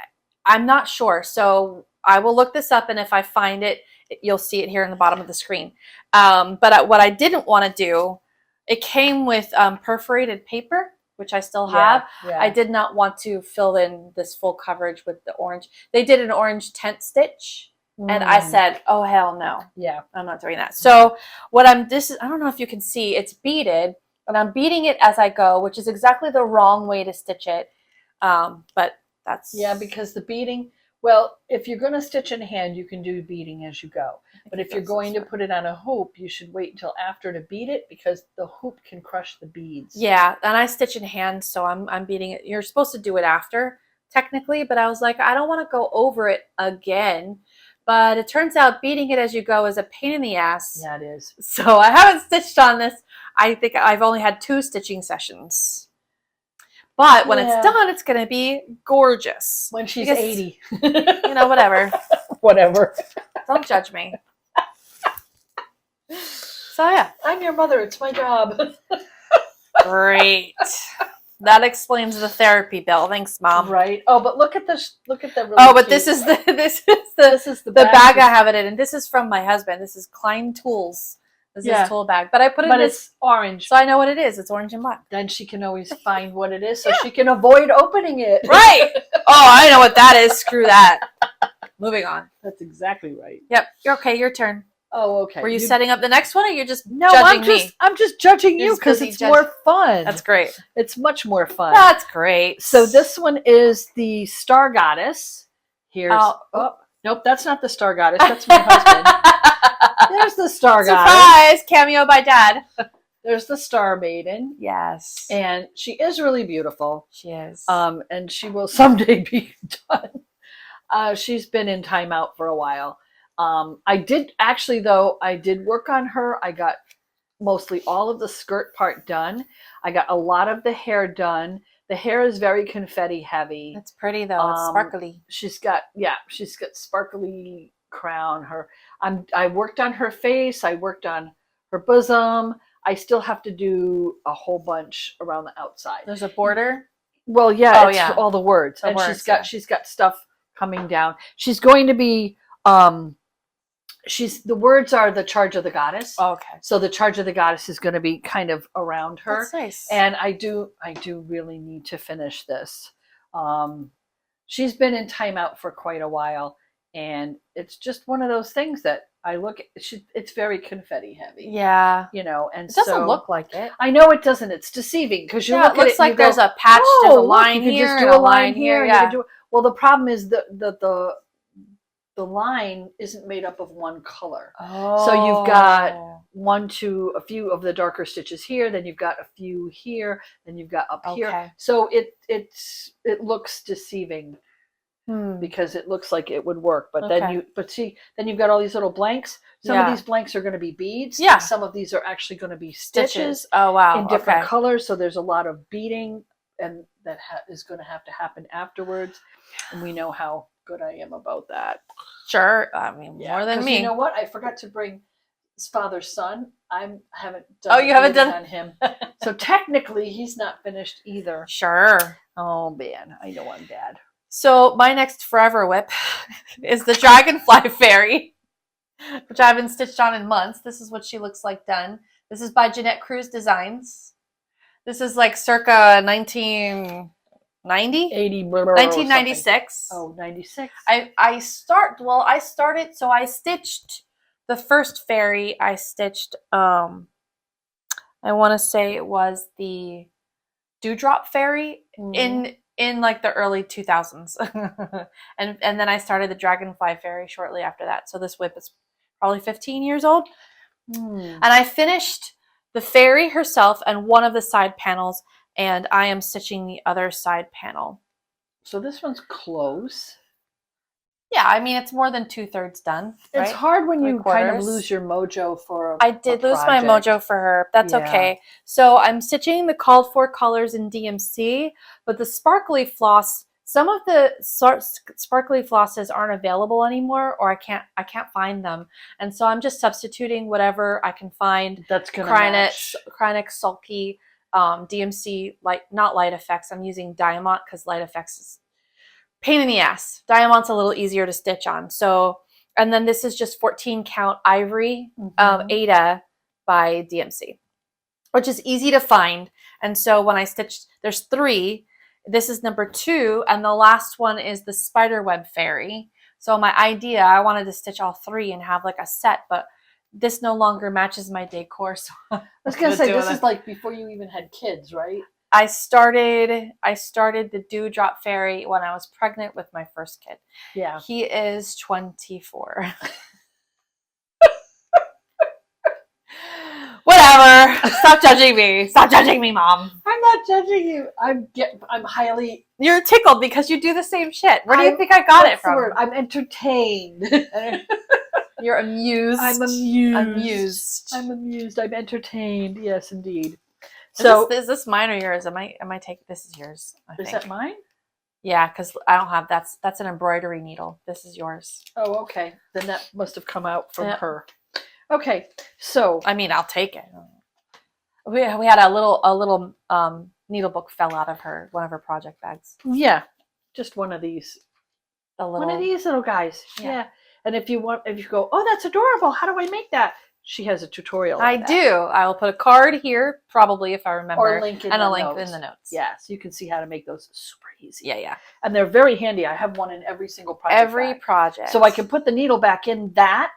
I'm not sure. So I will look this up, and if I find it, you'll see it here in the bottom of the screen. But what I didn't want to do, it came with perforated paper, which I still have. Yeah. I did not want to fill in this full coverage with the orange. They did an orange tent stitch, and I said, oh, hell no. Yeah. I'm not doing that. So what I don't know if you can see, it's beaded, and I'm beading it as I go, which is exactly the wrong way to stitch it. But that's... Yeah, because the beading, well, if you're going to stitch in hand, you can do beading as you go. But if you're going to put it on a hoop, you should wait until after to bead it, because the hoop can crush the beads. Yeah, and I stitch in hand, so I'm beading it. You're supposed to do it after, technically, but I was like, I don't want to go over it again. But it turns out beading it as you go is a pain in the ass. Yeah, it is. So I haven't stitched on this. I think I've only had 2 stitching sessions. But when it's done, it's going to be gorgeous. When she's 80. You know, whatever. Whatever. Don't judge me. So yeah. I'm your mother. It's my job. Great. That explains the therapy bill. Thanks, Mom. Right. Oh, but look at this. Look at the. Really Oh, but cute. this is the bag I have it in, and this is from my husband. This is Klein Tools. This is his tool bag, but I put it in this orange, so I know what it is. It's orange and black. Then she can always find what it is, so she can avoid opening it. Right. Oh, I know what that is. Screw that. Moving on. That's exactly right. Yep. You're okay. Your turn. Oh, okay. Were you setting up the next one, or you're just judging me? I'm just judging you because it's more fun. That's great. It's much more fun. That's great. So this one is the Star Goddess. Here's nope, that's not the Star Goddess. That's my husband. There's the Star Goddess. Surprise! Cameo by Dad. There's the Star Maiden. Yes. And she is really beautiful. She is. And she will someday be done. She's been in timeout for a while. I did work on her. I got mostly all of the skirt part done. I got a lot of the hair done. The hair is very confetti heavy. It's pretty though. It's sparkly. She's got sparkly crown. I worked on her face. I worked on her bosom. I still have to do a whole bunch around the outside. There's a border. Well, yeah, all the words. The words, she's got stuff coming down. She's going to be the words are the charge of the goddess. Oh, okay. So the charge of the goddess is going to be kind of around her. That's nice. And I do really need to finish this. She's been in timeout for quite a while, and it's just one of those things that I look at. It's very confetti heavy. Yeah. You know, and it doesn't look like it. I know it doesn't. It's deceiving because you look at it. It looks like there's a patch. There's a line here. You can just do a line here. Yeah. Well, the problem is the line isn't made up of one color. Oh. So you've got a few of the darker stitches here, then you've got a few here, then you've got up here. So it looks deceiving because it looks like it would work, but then you've got all these little blanks. Some of these blanks are going to be beads. Yeah. Some of these are actually going to be stitches. Oh wow. In different colors. So there's a lot of beading, and that is going to have to happen afterwards. And we know how good I am about that. Sure. I mean, more than me. You know what? I forgot to bring his father's son. I haven't done you haven't done on him. So technically he's not finished either. Sure. Oh man, I know I'm bad. So my next forever whip is the Dragonfly Fairy, which I haven't stitched on in months. This is what she looks like done. This is by Jeanette Cruz Designs. This is like circa 1990? 1996. Oh, 96. I started, so I stitched the first fairy. I stitched, I want to say it was the Dewdrop Fairy in like the early 2000s. and then I started the Dragonfly Fairy shortly after that. So this whip is probably 15 years old. And I finished the fairy herself and one of the side panels, and I am stitching the other side panel. So this one's close. Yeah, I mean, it's more than 2/3 done. Right? It's hard when you kind of lose your mojo for I did lose my mojo for her. That's okay. So I'm stitching the called for colors in DMC, but the sparkly floss, some of the sparkly flosses aren't available anymore, or I can't find them. And so I'm just substituting whatever I can find. That's going to match. Krynex, Sulky, DMC, not Light Effects. I'm using Diamond because Light Effects is pain in the ass. Diamond's a little easier to stitch on. So, and then this is just 14 count Ivory Ada by DMC, which is easy to find. And so when I stitched, there's 3. This is number 2, and the last one is the Spiderweb Fairy. So my idea, I wanted to stitch all 3 and have like a set, but this no longer matches my decor. So I was gonna say this is like before you even had kids, right? I started the Dewdrop Fairy when I was pregnant with my first kid. Yeah. He is 24. Whatever. Stop judging me. Stop judging me, Mom. I'm not judging you. I'm highly. You're tickled because you do the same shit. Where do you think I got it from? I'm entertained. You're amused. I'm amused. Amused. I'm amused. I'm entertained. Yes, indeed. So is this mine or yours? Am I taking this is yours? I is think. that mine? Yeah, because I don't have that's an embroidery needle. This is yours. Oh, okay. Then that must have come out from Yep. her. Okay, so I mean, I'll take it. We had a little needle book fell out of one of her project bags. yeah, just one of these. A little One of these little guys. Yeah. Yeah. And if you go, oh, that's adorable. How do I make that? She has a tutorial. I do. I will put a card here, probably if I remember, Or link in and the a link notes. in the notes. Yeah, so you can see how to make those super easy. Yeah. And they're very handy. I have one in every single project. Every project. So I can put the needle back in that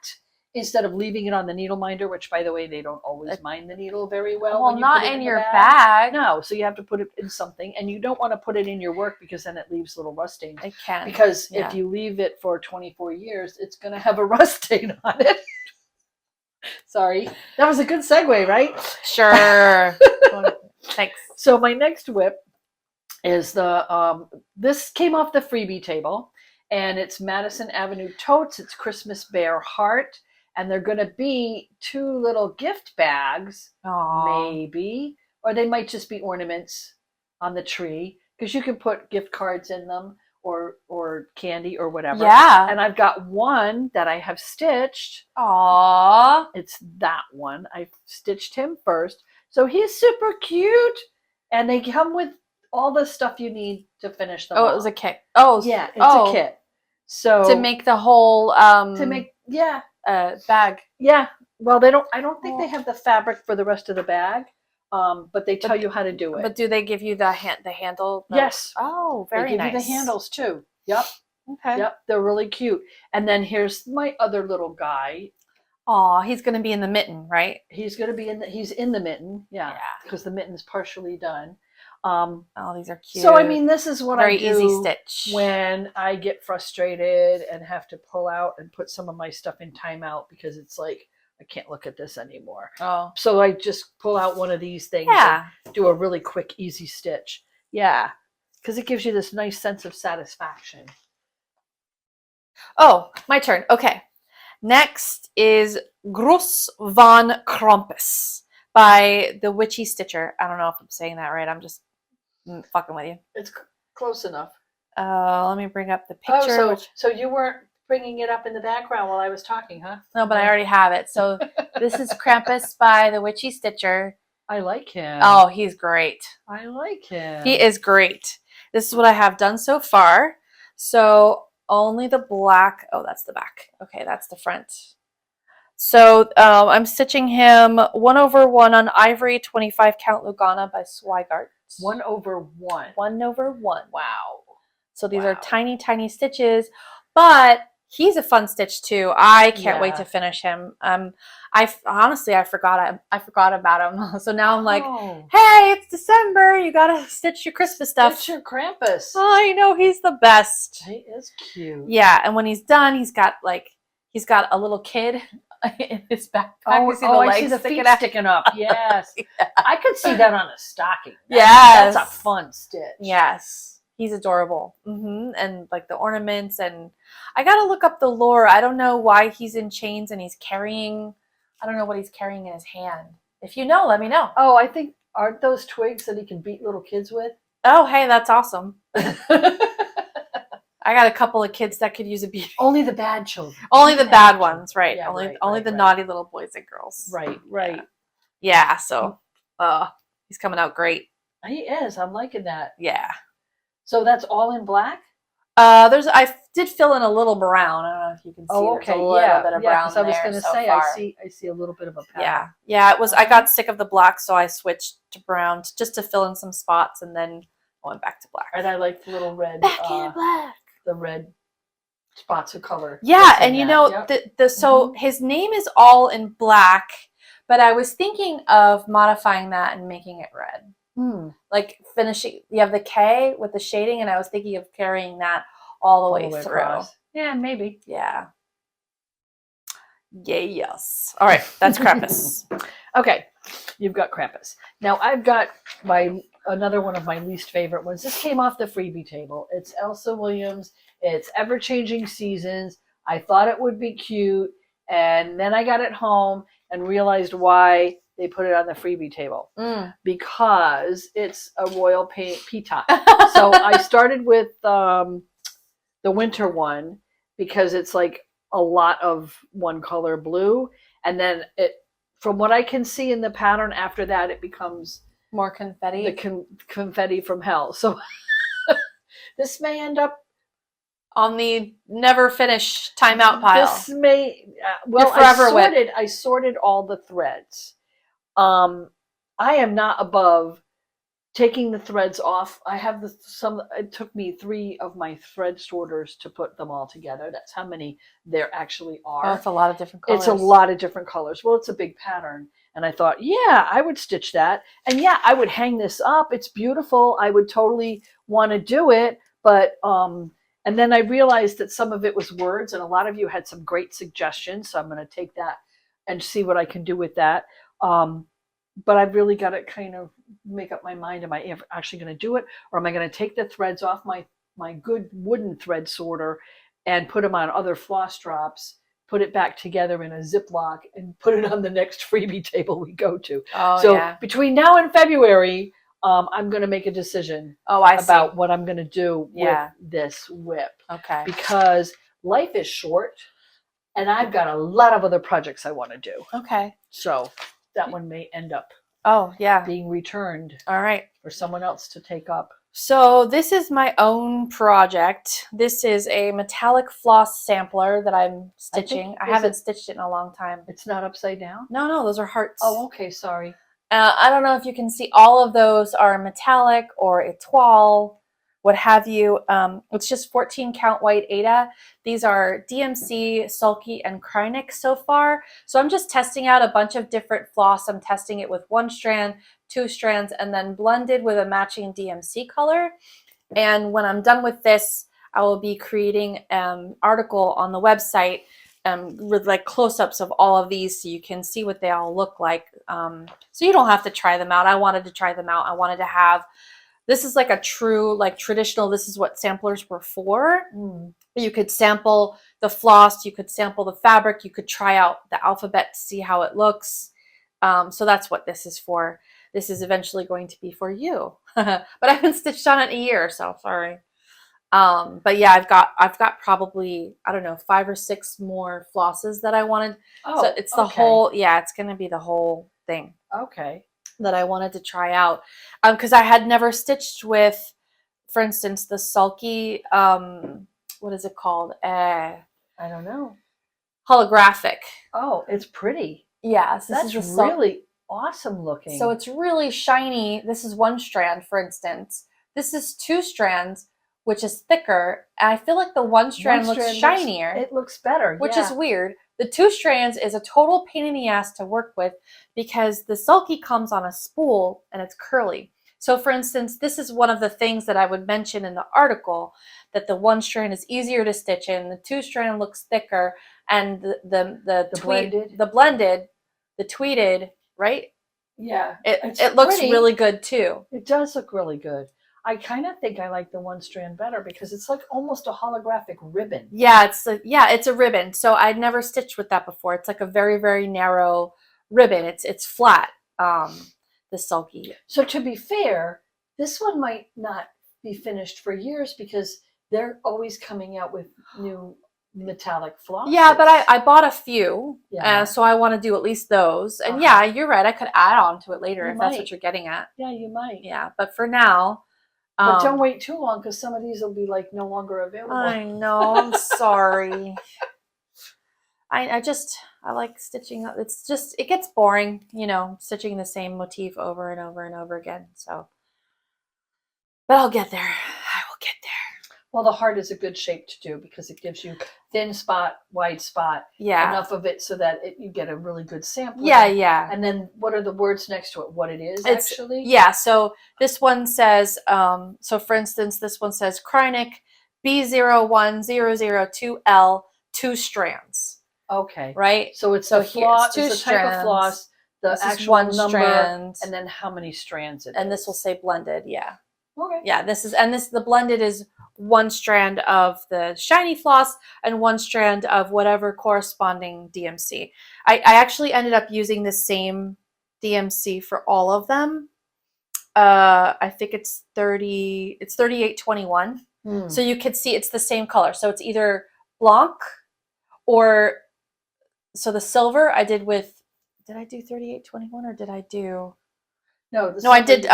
instead of leaving it on the needle minder, which, by the way, they don't always mind the needle very well. Well, when you not put it in the your bag. No, so you have to put it in something, and you don't want to put it in your work because then it leaves little rust stains. It can. Because if you leave it for 24 years, it's going to have a rust stain on it. Sorry. That was a good segue, right? Sure. Thanks. So my next WIP is this came off the freebie table, and it's Madison Avenue Totes. It's Christmas Bear Heart, and they're going to be 2 little gift bags, maybe, or they might just be ornaments on the tree, because you can put gift cards in them or candy or whatever. Yeah. And I've got one that I have stitched. Aww. It's that one. I stitched him first. So he's super cute. And they come with all the stuff you need to finish them. Oh, off. it was a kit. Oh, yeah, it's a kit. So to make the whole bag. Yeah. Well, I don't think they have the fabric for the rest of the bag. But they tell you how to do it. But do they give you the handle? Yes. Oh, very nice. They give you the handles too. Yep. Okay. Yep. They're really cute. And then here's my other little guy. Aw, he's going to be in the mitten, right? He's going to be he's in the mitten. Yeah. Because the mitten's partially done. Oh, these are cute. So, I mean, this is what I do easy stitch. when I get frustrated and have to pull out and put some of my stuff in timeout because it's like, I can't look at this anymore. Oh. So I just pull out one of these things and do a really quick, easy stitch. Yeah. Because it gives you this nice sense of satisfaction. Oh, my turn. Okay. Next is Gruss von Krampus by the Witchy Stitcher. I don't know if I'm saying that right. I'm just fucking with you. It's close enough. Let me bring up the picture. Oh, so you weren't bringing it up in the background while I was talking, huh? No, but I already have it. So this is Krampus by the Witchy Stitcher. I like him. Oh, he's great. I like him. He is great. This is what I have done so far. So only the black. Oh, that's the back. Okay, that's the front. So I'm stitching him 1/1 on ivory, 25 count Lugana by Swigart. 1/1. 1/1. Wow. So these are tiny, tiny stitches, but he's a fun stitch too. I can't wait to finish him. I forgot about him. So now I'm like, hey, it's December. You gotta stitch your Christmas stuff. Stitch your Krampus. Oh, I know, he's the best. He is cute. Yeah, and when he's done, he's got a little kid in his backpack. Oh, I see the feet sticking up. Yes. I could see that on a stocking. Yes. That's a fun stitch. Yes. He's adorable. And like the ornaments, and I gotta look up the lore. I don't know why he's in chains and I don't know what he's carrying in his hand. If you know, let me know. Oh, I think, aren't those twigs that he can beat little kids with? Oh, hey, that's awesome. I got a couple of kids that could use a beating. Only the bad children. Only the bad ones, right? Yeah, only the naughty little boys and girls. Right. Yeah, so he's coming out great. He is. I'm liking that. Yeah. So that's all in black? I did fill in a little brown. I don't know if you can see. Oh, okay. There's a little bit of brown because I was going to say, far. I see a little bit of a pattern. Yeah. It was. I got sick of the black, so I switched to brown just to fill in some spots, and then I went back to black. And I like the little red. Back in black. The red spots of color. Yeah, and you know so his name is all in black, but I was thinking of modifying that and making it red. Like finishing, you have the K with the shading, and I was thinking of carrying that all the way through. Across. Yeah, maybe. Yeah. Yes. All right, that's Krampus. Okay, you've got Krampus. Now I've got another one of my least favorite ones. This came off the freebie table. It's Elsa Williams. It's Ever-Changing Seasons. I thought it would be cute, and then I got it home and realized why they put it on the freebie table Mm. because it's a royal peacock. So I started with the winter one because it's like a lot of one color blue, and then it, from what I can see in the pattern, after that it becomes More confetti. the confetti from hell. So this may end up on the never finish timeout pile. This may well, I sorted all the threads. I am not above taking the threads off. I have it took me 3 of my thread sorters to put them all together. That's how many there actually are. Oh, it's a lot of different colors. It's a lot of different colors. Well, it's a big pattern. And I thought, yeah, I would stitch that. And yeah, I would hang this up. It's beautiful. I would totally want to do it. But, and then I realized that some of it was words, and a lot of you had some great suggestions. So I'm going to take that and see what I can do with that. But I've really got to kind of make up my mind. Am I actually going to do it? Or am I going to take the threads off my good wooden thread sorter and put them on other floss drops, put it back together in a Ziploc, and put it on the next freebie table we go to? Oh, so yeah. Between now and February, I'm going to make a decision about what I'm going to do with this WIP. Okay. Because life is short, and I've got a lot of other projects I want to do. Okay. So that one may end up being returned. All right. For someone else to take up. So this is my own project. This is a metallic floss sampler that I'm stitching. I haven't stitched it in a long time. It's not upside down? No, those are hearts. Oh, okay, sorry. I don't know if you can see, all of those are metallic or étoile, what have you. It's just 14 count white Aida. These are DMC, Sulky, and Krynic so far. So I'm just testing out a bunch of different floss. I'm testing it with 1 strand, 2 strands, and then blended with a matching DMC color. And when I'm done with this, I will be creating an article on the website with like close-ups of all of these so you can see what they all look like. So you don't have to try them out. I wanted to try them out. I wanted to have, this is like a true, like traditional, this is what samplers were for. You could sample the floss, you could sample the fabric, you could try out the alphabet to see how it looks. So that's what this is for. This is eventually going to be for you. But I haven't stitched on it in a year, so sorry. But yeah, I've got probably, I don't know, 5 or 6 more flosses that I wanted. Oh, so it's the whole, it's going to be the whole thing. Okay. That I wanted to try out. Because I had never stitched with, for instance, the Sulky, what is it called? I don't know. Holographic. Oh, it's pretty. Yeah. So that's really awesome looking. So it's really shiny. This is 1 strand, for instance. This is 2 strands, which is thicker. And I feel like the 1 strand looks shinier. It looks better. Which is weird. The 2 strands is a total pain in the ass to work with because the Sulky comes on a spool and it's curly. So for instance, this is one of the things that I would mention in the article, that the 1 strand is easier to stitch in, the 2 strand looks thicker, and the blended, the tweeted, right? Yeah. It looks really good too. It does look really good. I kind of think I like the 1 strand better because it's like almost a holographic ribbon. Yeah, it's a ribbon. So I'd never stitched with that before. It's like a very, very narrow ribbon. It's flat, the Sulky. So to be fair, this one might not be finished for years because they're always coming out with new metallic flosses. Yeah, but I bought a few, so I want to do at least those. And yeah, you're right. I could add on to it later if that's what you're getting at. Yeah, you might. Yeah, but for now... But don't wait too long because some of these will be like no longer available. I know. I'm sorry. I like stitching. It's just, it gets boring, stitching the same motif over and over and over again. So, but I'll get there. I will get there. Well, the heart is a good shape to do because it gives you thin spot, wide spot, enough of it so that you get a really good sample. Yeah. And then what are the words next to it? What it is actually? Yeah. So this one says, so for instance, this one says Krynic B01002L 2 strands. Okay. Right. So it's a floss, it's a type of floss, the actual 1 number, strand, and then how many strands it is. And this will say blended. Yeah. Okay. Yeah. The blended is 1 strand of the shiny floss and 1 strand of whatever corresponding DMC. I actually ended up using the same DMC for all of them. I think it's 3821. So you could see it's the same color. So it's either blanc or, so the silver I did with, did I do 3821 or did I do? No, I did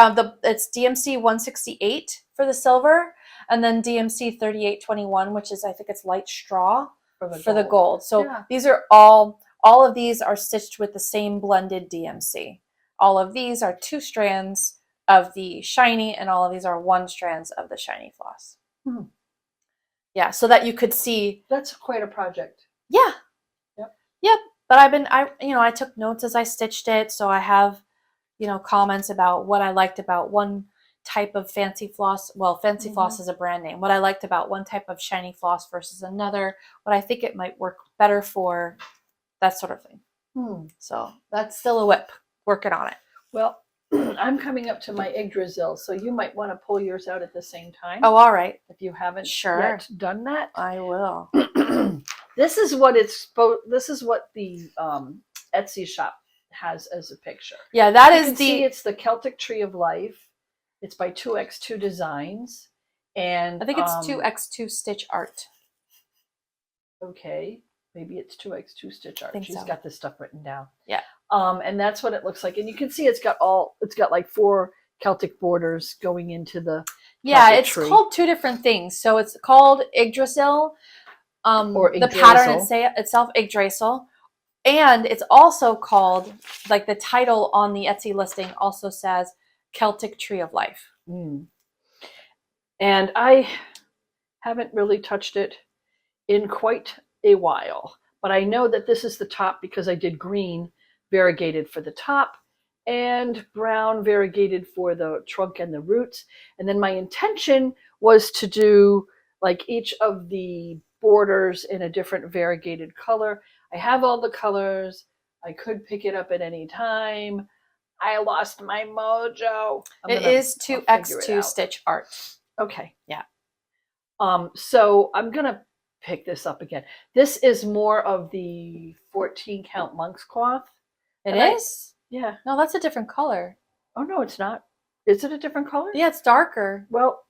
it's DMC 168 for the silver, and then DMC 3821, which is, I think it's light straw for the gold. So yeah. These are all of these are stitched with the same blended DMC. All of these are 2 strands of the shiny, and all of these are 1 strands of the shiny floss. Yeah, so that you could see. That's quite a project. Yeah. Yep. But I took notes as I stitched it, so I have, comments about what I liked about one type of fancy floss. Well, fancy floss is a brand name. What I liked about one type of shiny floss versus another. What I think it might work better for, that sort of thing. So that's still a WIP. Working on it. Well, I'm coming up to my Yggdrasil, so you might want to pull yours out at the same time. Oh, all right. If you haven't yet done that, I will. This is what the Etsy shop has as a picture. Yeah, that you is can see it's the Celtic Tree of Life. It's by 2x2 Designs, and I think it's 2x2 Stitch Art. Okay, maybe it's 2x2 Stitch Art. She's got this stuff written down. Yeah. And that's what it looks like, and you can see it's got like 4 Celtic borders going into the Celtic it's tree. called 2 different things. So it's called Yggdrasil. Or the pattern itself, Yggdrasil. And it's also called, like the title on the Etsy listing also says Celtic Tree of Life. And I haven't really touched it in quite a while, but I know that this is the top because I did green variegated for the top and brown variegated for the trunk and the roots. And then my intention was to do like each of the borders in a different variegated color. I have all the colors. I could pick it up at any time. I lost my mojo. It is 2x2 Stitch Art. Okay. Yeah. So I'm gonna pick this up again. This is more of the 14 count monk's cloth. It is? Yeah. No, that's a different color. Oh no, it's not. Is it a different color? Yeah, it's darker. Well,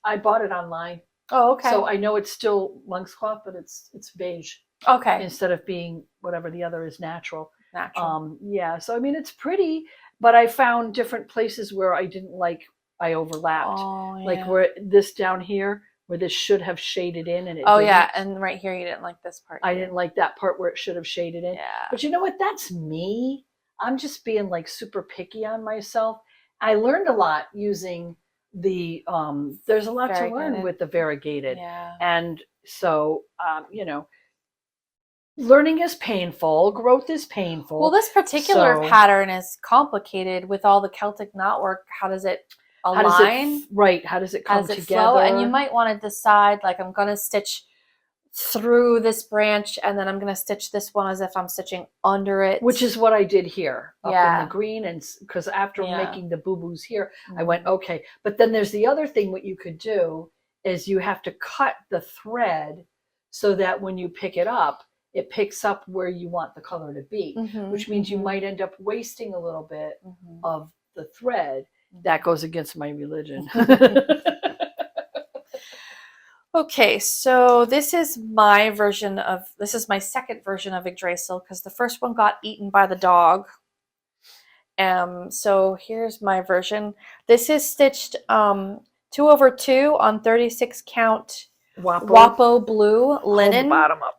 I bought it online. Oh, okay. So I know it's still monk's cloth, but it's beige. Okay. Instead of being whatever the other is, natural. Yeah. So I mean, it's pretty, but I found different places where I didn't like. I overlapped. Oh, yeah. Like where this down here, where this should have shaded in, and it. Oh, yeah, and right here you didn't like this part. I didn't like that part where it should have shaded in. Yeah. But you know what? That's me. I'm just being like super picky on myself. I learned a lot using the. There's a lot to learn with the variegated. Yeah. And so, learning is painful. Growth is painful. Well, this particular pattern is complicated with all the Celtic knotwork. How does it align? How does it come together? Flow? And you might want to decide, like, I'm going to stitch through this branch, and then I'm going to stitch this one as if I'm stitching under it. Which is what I did here, up in the green. And because after making the boo-boos here, I went, okay. But then there's the other thing, what you could do is you have to cut the thread so that when you pick it up, it picks up where you want the color to be, which means you might end up wasting a little bit of the thread. That goes against my religion. Okay, so this is my second version of Yggdrasil because the first one got eaten by the dog. So here's my version. This is stitched 2/2 on 36 count Wapo blue linen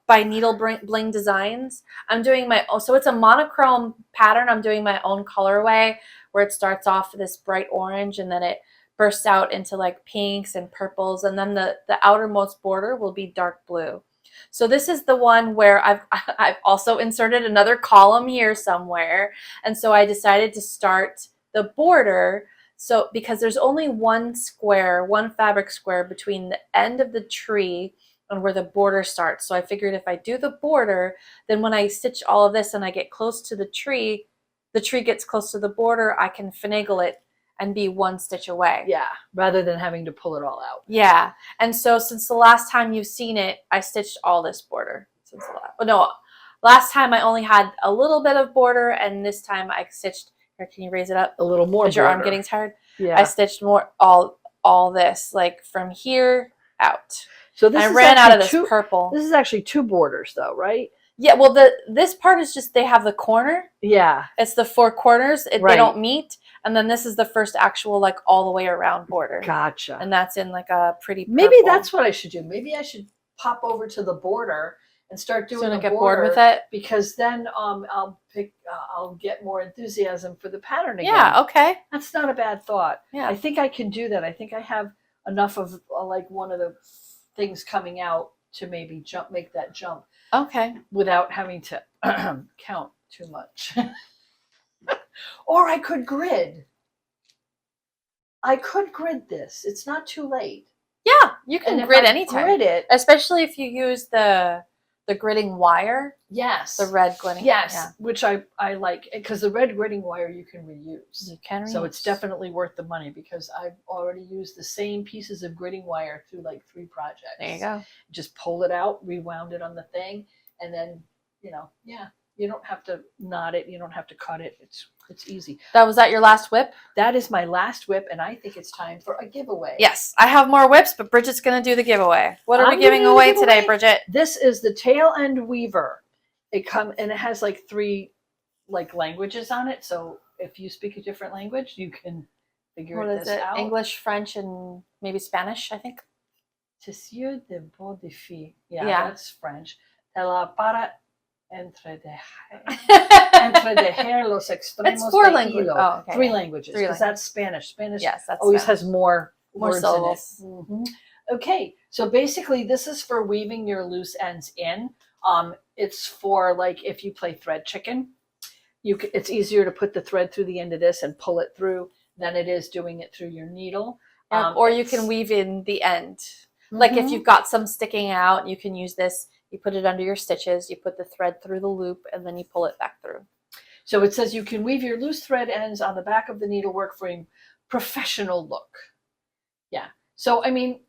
by Needle Bling Designs. I'm doing so it's a monochrome pattern. I'm doing my own colorway where it starts off this bright orange and then it bursts out into like pinks and purples, and then the outermost border will be dark blue. So this is the one where I've also inserted another column here somewhere, and so I decided to start the border. So because there's only one fabric square between the end of the tree and where the border starts. So I figured if I do the border, then when I stitch all of this and I get close to the tree gets close to the border, I can finagle it and be one stitch away. Yeah, rather than having to pull it all out. Yeah, and so since the last time you've seen it, I stitched all this border. Last time I only had a little bit of border, and this time I stitched Or can you raise it up? A little more. Is your arm getting tired? Yeah. I stitched more all this, like from here out. So this I is ran out of this purple. This is actually 2 borders though, right? Yeah, well this part is just they have the corner. Yeah. It's the 4 corners. Right. They don't meet. And then this is the first actual like all the way around border. Gotcha. And that's in like a pretty purple. Maybe that's what I should do. Maybe I should pop over to the border and start doing the get border, bored with it, because then I'll get more enthusiasm for the pattern again. Yeah, okay. That's not a bad thought. Yeah. I think I can do that. I think I have enough of like one of the things coming out to maybe make that jump. Okay. Without having to count too much. Or I could grid. I could grid this. It's not too late. Yeah, you can grid anytime. Grid it, especially if you use the gridding wire. Yes. The red gridding. Yes, yeah. which I like, because the red gridding wire you can reuse. You can reuse. So it's definitely worth the money, because I've already used the same pieces of gridding wire through like 3 projects. There you go. Just pull it out, rewound it on the thing, and then, yeah, you don't have to knot it, you don't have to cut it. It's easy. Was that your last WIP? That is my last WIP, and I think it's time for a giveaway. Yes, I have more WIPs, but Bridget's going to do the giveaway. What are we giving away today, Bridget? This is the Tail End Weaver. It has like 3 like languages on it, so if you speak a different language, you can figure this out. English, French, and maybe Spanish, I think. Tessier de beau défi. Yeah, that's French. De la para entretejer los extremos. It's 4 languages. Oh, okay. 3 languages, because that's Spanish. Spanish that's always Spanish. has more words syllables. in it. Mm-hmm. Okay, so basically this is for weaving your loose ends in. It's for like if you play thread chicken. It's easier to put the thread through the end of this and pull it through than it is doing it through your needle. Or you can weave in the end. Mm-hmm. Like if you've got some sticking out, you can use this. You put it under your stitches, you put the thread through the loop, and then you pull it back through. So it says you can weave your loose thread ends on the back of the needlework for a professional look. Yeah. So, I mean,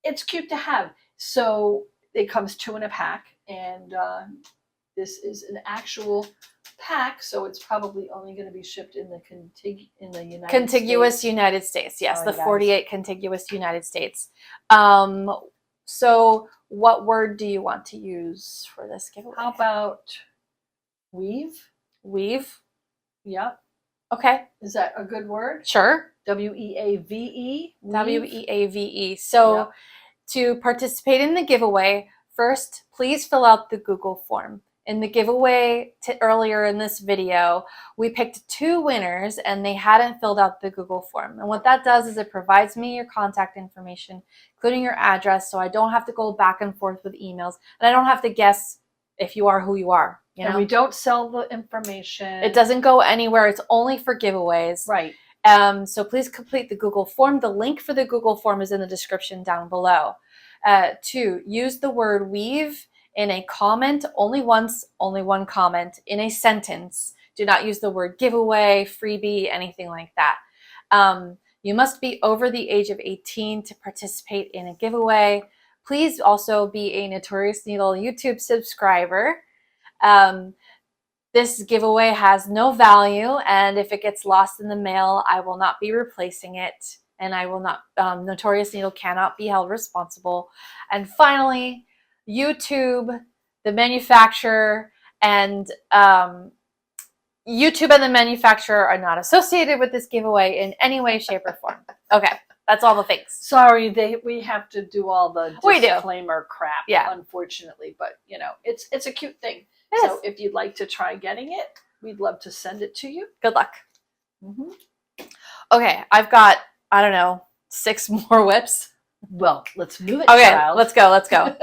it's cute to have. So it comes 2 in a pack, and this is an actual pack, so it's probably only going to be shipped in the contiguous United States. Yes, the 48 contiguous United States. So what word do you want to use for this giveaway? How about weave? Weave? Yeah. Okay. Is that a good word? Sure. W-E-A-V-E? W-E-A-V-E. So to participate in the giveaway, first, please fill out the Google form. In the giveaway earlier in this video, we picked 2 winners and they hadn't filled out the Google form. And what that does is it provides me your contact information, including your address, so I don't have to go back and forth with emails, and I don't have to guess if you are who you are. And we don't sell the information. It doesn't go anywhere. It's only for giveaways. Right. So please complete the Google form. The link for the Google form is in the description down below. 2, use the word weave in a comment, only once, only 1 comment, in a sentence. Do not use the word giveaway, freebie, anything like that. You must be over the age of 18 to participate in a giveaway. Please also be a Notorious Needle YouTube subscriber. This giveaway has no value, and if it gets lost in the mail, I will not be replacing it, and I will not, Notorious Needle cannot be held responsible. And finally, YouTube, the manufacturer, and YouTube and the manufacturer are not associated with this giveaway in any way, shape, or form. Okay, that's all the things. Sorry, we have to do all the disclaimer crap, unfortunately, but it's a cute thing. So if you'd like to try getting it, we'd love to send it to you. Good luck. Mm-hmm. Okay, I've got, I don't know, 6 more WIPs. Well, let's move it, okay, child. Let's go.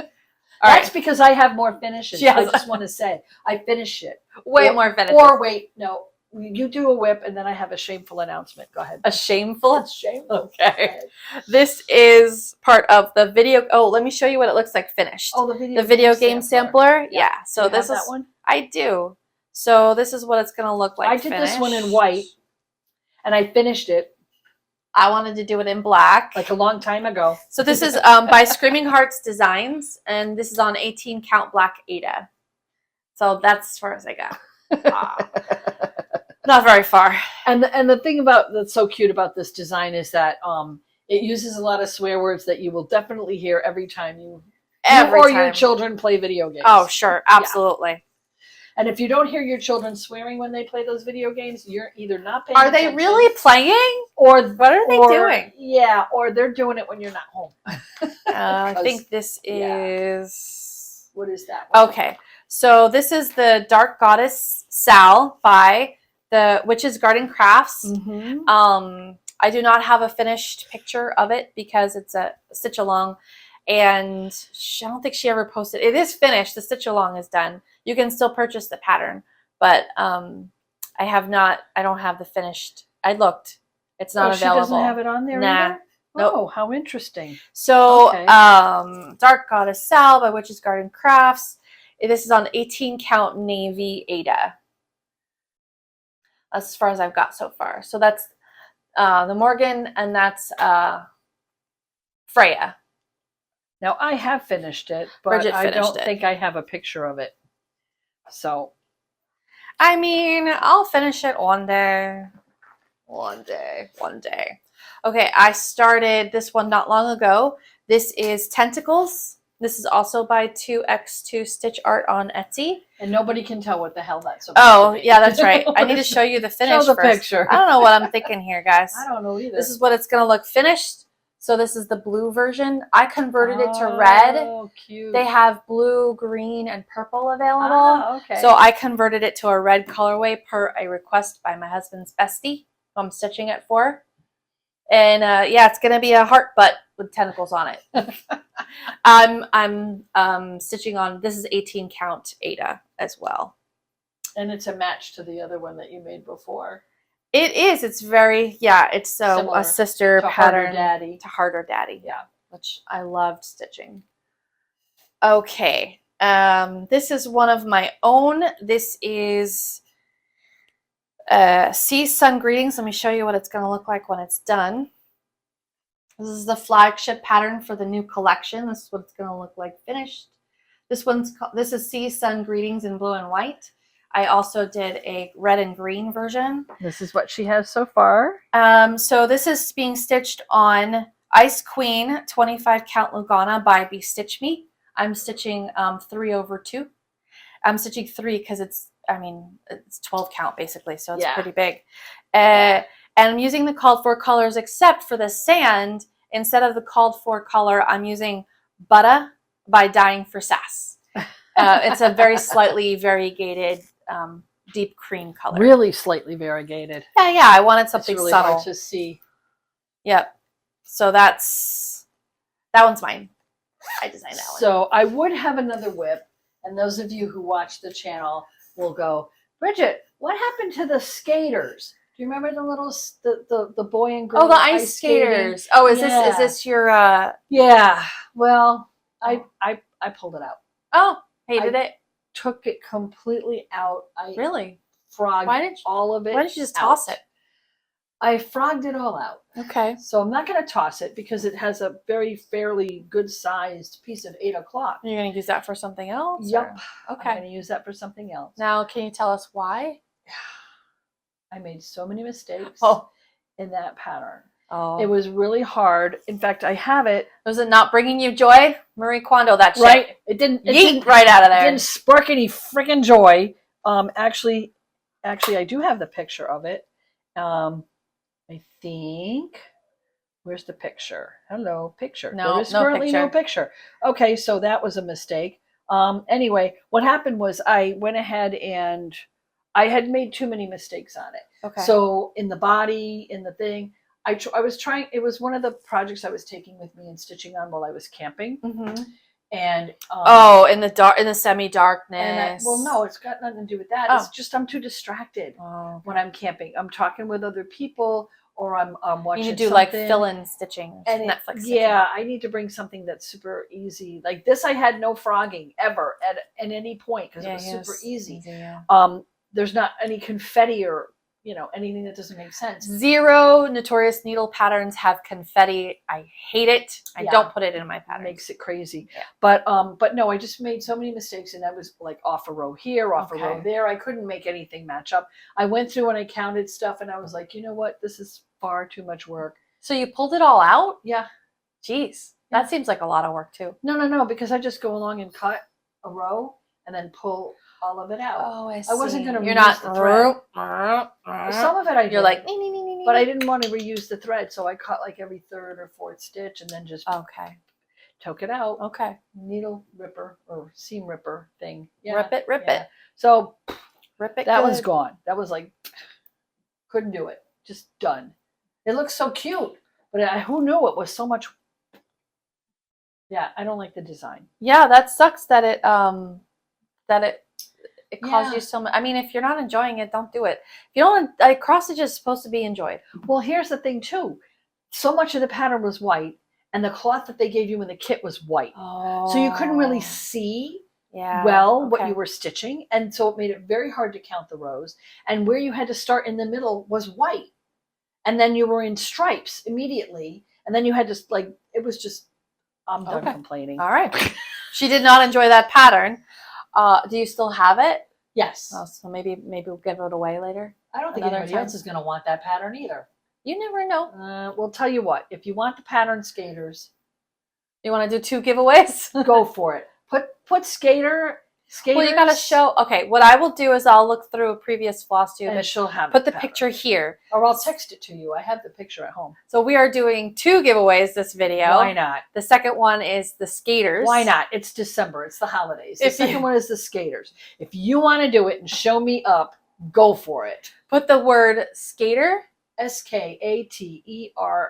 That's because I have more finishes. I just want to say, I finish it. Way more finishes. Or wait, no. You do a WIP, and then I have a shameful announcement. Go ahead. A shameful? It's shameful. Okay. This is part of the video. Oh, let me show you what it looks like finished. Oh, the video game sampler. Yeah. So this is that one. I do. So this is what it's going to look like. I did this one in white, and I finished it. I wanted to do it in black. Like a long time ago. So this is by Screaming Hearts Designs, and this is on 18 count black Ada. So that's as far as I got. Not very far. And the thing that's so cute about this design is that it uses a lot of swear words that you will definitely hear every time you or your children play video games. Oh, sure. Absolutely. Yeah. And if you don't hear your children swearing when they play those video games, you're either not paying attention. Are they really playing? Or what are they doing? Yeah, or they're doing it when you're not home. I think this is... What is that one? Okay. So this is the Dark Goddess Sal by the Witch's Garden Crafts. I do not have a finished picture of it because it's a stitch along, and I don't think she ever posted. It is finished. The stitch along is done. You can still purchase the pattern, but I don't have the finished. I looked. It's not available. She doesn't have it on there either? Nope. Oh, how interesting. So, okay. Dark Goddess Sal by Witch's Garden Crafts. This is on 18 count navy Ada. As far as I've got so far. So that's the Morgan, and that's Freya. Now I have finished it, but Bridget I don't think I have a picture of it. So, I mean, I'll finish it one day. One day. Okay, I started this one not long ago. This is Tentacles. This is also by 2x2 Stitch Art on Etsy. And nobody can tell what the hell that's supposed to be. Yeah, that's right. I need to show you the finish Show the first. picture. I don't know what I'm thinking here, guys. I don't know either. This is what it's going to look finished. So this is the blue version. I converted it to red. Oh, cute. They have blue, green, and purple available. Okay. So I converted it to a red colorway per a request by my husband's bestie, who I'm stitching it for. And yeah, it's going to be a heart butt with tentacles on it. I'm stitching on, this is 18 count Ada as well. And it's a match to the other one that you made before. It is. It's very, yeah, it's a sister to pattern. Harder Daddy. To Harder Daddy. Yeah. Which I loved stitching. Okay. This is one of my own. This is Sea Sun Greetings. Let me show you what it's going to look like when it's done. This is the flagship pattern for the new collection. This is what it's going to look like finished. This is Sea Sun Greetings in blue and white. I also did a red and green version. This is what she has so far. So this is being stitched on Ice Queen 25 count Lugana by Be Stitch Me. I'm stitching 3/2. I'm stitching 3 because it's 12 count basically, so it's pretty big. And I'm using the called for colors, except for the sand. Instead of the called for color, I'm using Butter by Dying for Sass. It's a very slightly variegated deep cream color. Really slightly variegated. Yeah. I wanted something it's really subtle hard to see. Yep. So that one's mine. I designed that one. So I would have another WIP, and those of you who watch the channel will go, Bridget, what happened to the skaters? Do you remember the little the boy and girl? Oh, the ice skaters. Skating? Oh, is this your? Yeah. Well, I pulled it out. Oh, hated it. Took it completely out. I really frogged all of it. Why didn't you just toss it? I frogged it all out. Okay. So I'm not going to toss it because it has a fairly good sized piece of 8 o'clock. You're going to use that for something else? Yep. Or? Okay. I'm going to use that for something else. Now, can you tell us why? I made so many mistakes in that pattern. Oh. It was really hard. In fact, I have it. Was it not bringing you joy? Marie Kondo, that shit. Right. It didn't right out of there. It didn't spark any freaking joy. Actually, I do have the picture of it. I think. Where's the picture? Hello, picture. No, there is currently no picture. Okay, so that was a mistake. Anyway, what happened was I went ahead and I had made too many mistakes on it. Okay. So in the body, in the thing, I was trying. It was one of the projects I was taking with me and stitching on while I was camping. Mm-hmm. And in the dark, in the semi-darkness. Well, no, it's got nothing to do with that. It's just I'm too distracted when I'm camping. I'm talking with other people, or I'm watching. You need to do like fill-in stitching, and Netflix. Yeah, I need to bring something that's super easy. Like this, I had no frogging ever at any point because it was super easy. Yeah. There's not any confetti or anything that doesn't make sense. 0 Notorious needle patterns have confetti. I hate it. I don't put it in my pattern. Makes it crazy. Yeah. But no, I just made so many mistakes, and I was like off a row here, off a row there. I couldn't make anything match up. I went through and I counted stuff, and I was like, you know what? This is far too much work. So you pulled it all out? Yeah. Jeez. That seems like a lot of work too. No, because I just go along and cut a row and then pull all of it out. Oh, I see. I wasn't going to reuse the thread. Some of it I did. You're like, but I didn't want to reuse the thread, so I cut like every 3rd or 4th stitch and then just took it out. Okay. Needle ripper or seam ripper thing. Yeah. Rip it. So rip it. That one's gone. That was like, couldn't do it. Just done. It looks so cute, but who knew it was so much. Yeah, I don't like the design. Yeah, that sucks that it caused you so much. I mean, if you're not enjoying it, don't do it. If you don't, cross stitch is supposed to be enjoyed. Well, here's the thing too. So much of the pattern was white, and the cloth that they gave you in the kit was white. Oh. So you couldn't really see what you were stitching, and so it made it very hard to count the rows. And where you had to start in the middle was white, and then you were in stripes immediately, and then you had to it was just. I'm done complaining. All right. She did not enjoy that pattern. Do you still have it? Yes. Oh, so maybe we'll give it away later. I don't think anybody else is going to want that pattern either. You never know. We'll tell you what. If you want the pattern skaters, you want to do 2 giveaways? Go for it. Put skaters. Well, you got to show. Okay, what I will do is I'll look through a previous Flosstube and she'll have put the picture here, or I'll text it to you. I have the picture at home. So we are doing 2 giveaways this video. Why not? The second one is the skaters. Why not? It's December. It's the holidays. The second one is the skaters. If you want to do it and show me up, go for it. Put the word skater. SKATER.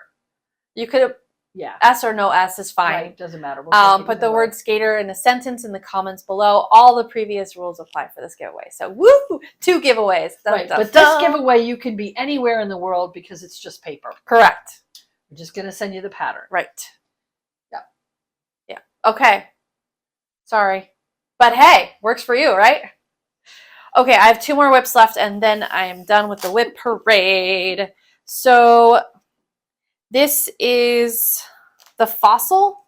You could. Yeah. S or no S is fine. Right, doesn't matter. We'll put the word skater in a sentence in the comments below. All the previous rules apply for this giveaway. So, woo! 2 giveaways. Right, but this giveaway, you can be anywhere in the world because it's just paper. Correct. We're just going to send you the pattern. Right. Yeah. Yeah. Okay. Sorry. But hey, works for you, right? Okay, I have 2 more whips left, and then I am done with the WIP Parade. So... this is the fossil.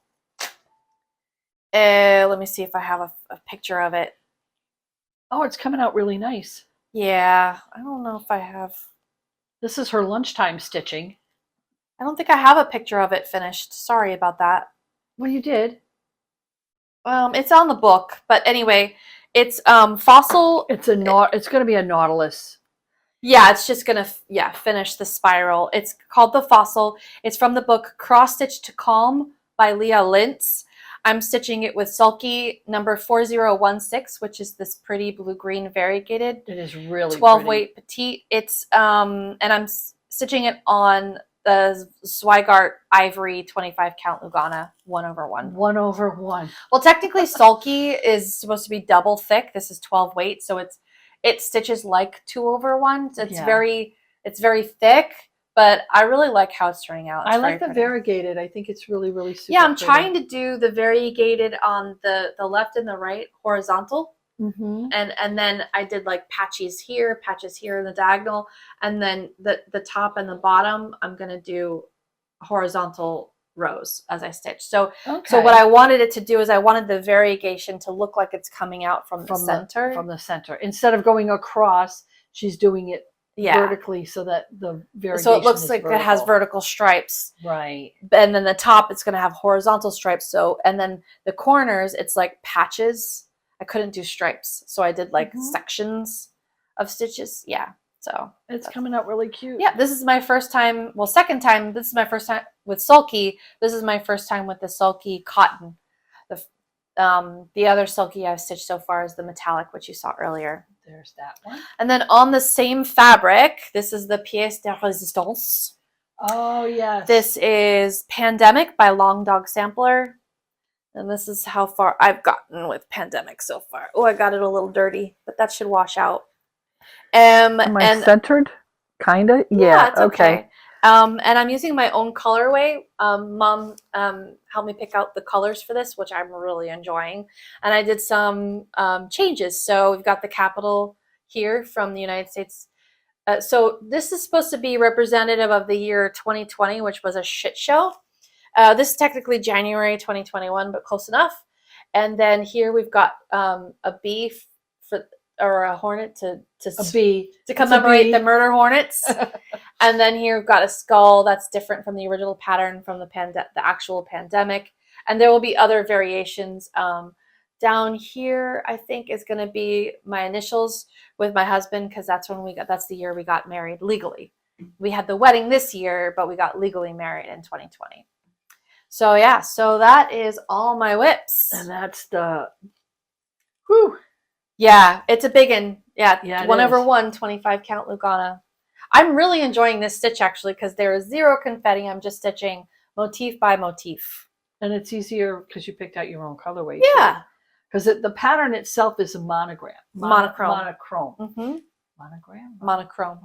Let me see if I have a picture of it. Oh, it's coming out really nice. Yeah, I don't know if I have. This is her lunchtime stitching. I don't think I have a picture of it finished. Sorry about that. Well, you did. It's on the book, but anyway, it's fossil. It's going to be a nautilus. Yeah, it's just gonna finish the spiral. It's called the fossil. It's from the book Cross Stitch to Calm by Leah Lintz. I'm stitching it with Sulky number 4016, which is this pretty blue-green variegated. It is really 12 weight petite. It's and I'm stitching it on the Zweigart Ivory 25 count Lugana 1/1. 1/1. Well, technically Sulky is supposed to be double thick. This is 12 weight, so it stitches like 2/1. It's very thick, but I really like how it's turning out. I like the variegated. I think it's really, really super. Yeah, I'm trying to do the variegated on the left and the right horizontal. Mm-hmm. And then I did like patches here in the diagonal, and then the top and the bottom I'm gonna do horizontal rows as I stitch. So what I wanted it to do is I wanted the variegation to look like it's coming out from the center. From the center. Instead of going across, she's doing it vertically so that the variegation so it looks is like vertical. It has vertical stripes. Right. And then the top it's going to have horizontal stripes. So and then the corners it's like patches. I couldn't do stripes. So I did like sections of stitches. Yeah. So it's coming out really cute. Yeah, this is my first time. Well, second time. This is my first time with Sulky. This is my first time with the Sulky cotton. The other Sulky I've stitched so far is the metallic, which you saw earlier. There's that one. And then on the same fabric, this is the pièce de résistance. Oh yes. This is Pandemic by Long Dog Sampler. And this is how far I've gotten with Pandemic so far. Oh, I got it a little dirty, but that should wash out. Am I centered? Kinda? Yeah, it's okay. And I'm using my own colorway. Mom helped me pick out the colors for this, which I'm really enjoying. And I did some changes. So we've got the capital here from the United States So this is supposed to be representative of the year 2020, which was a shit show. This is technically January 2021, but close enough. And then here we've got a bee or a hornet to commemorate the murder hornets. And then here we've got a skull that's different from the original pattern from the actual pandemic. And there will be other variations. Down here, I think, is going to be my initials with my husband, because that's the year we got married legally. We had the wedding this year, but we got legally married in 2020. So yeah, so that is all my WIPs. And that's the, whew. Yeah, it's a big one. Yeah, 1/1, 25 count Lugana. I'm really enjoying this stitch actually, because there is zero confetti. I'm just stitching motif by motif. And it's easier because you picked out your own colorway. Yeah. Because the pattern itself is a monogram. Monochrome. Mm-hmm. Monogram? Monochrome.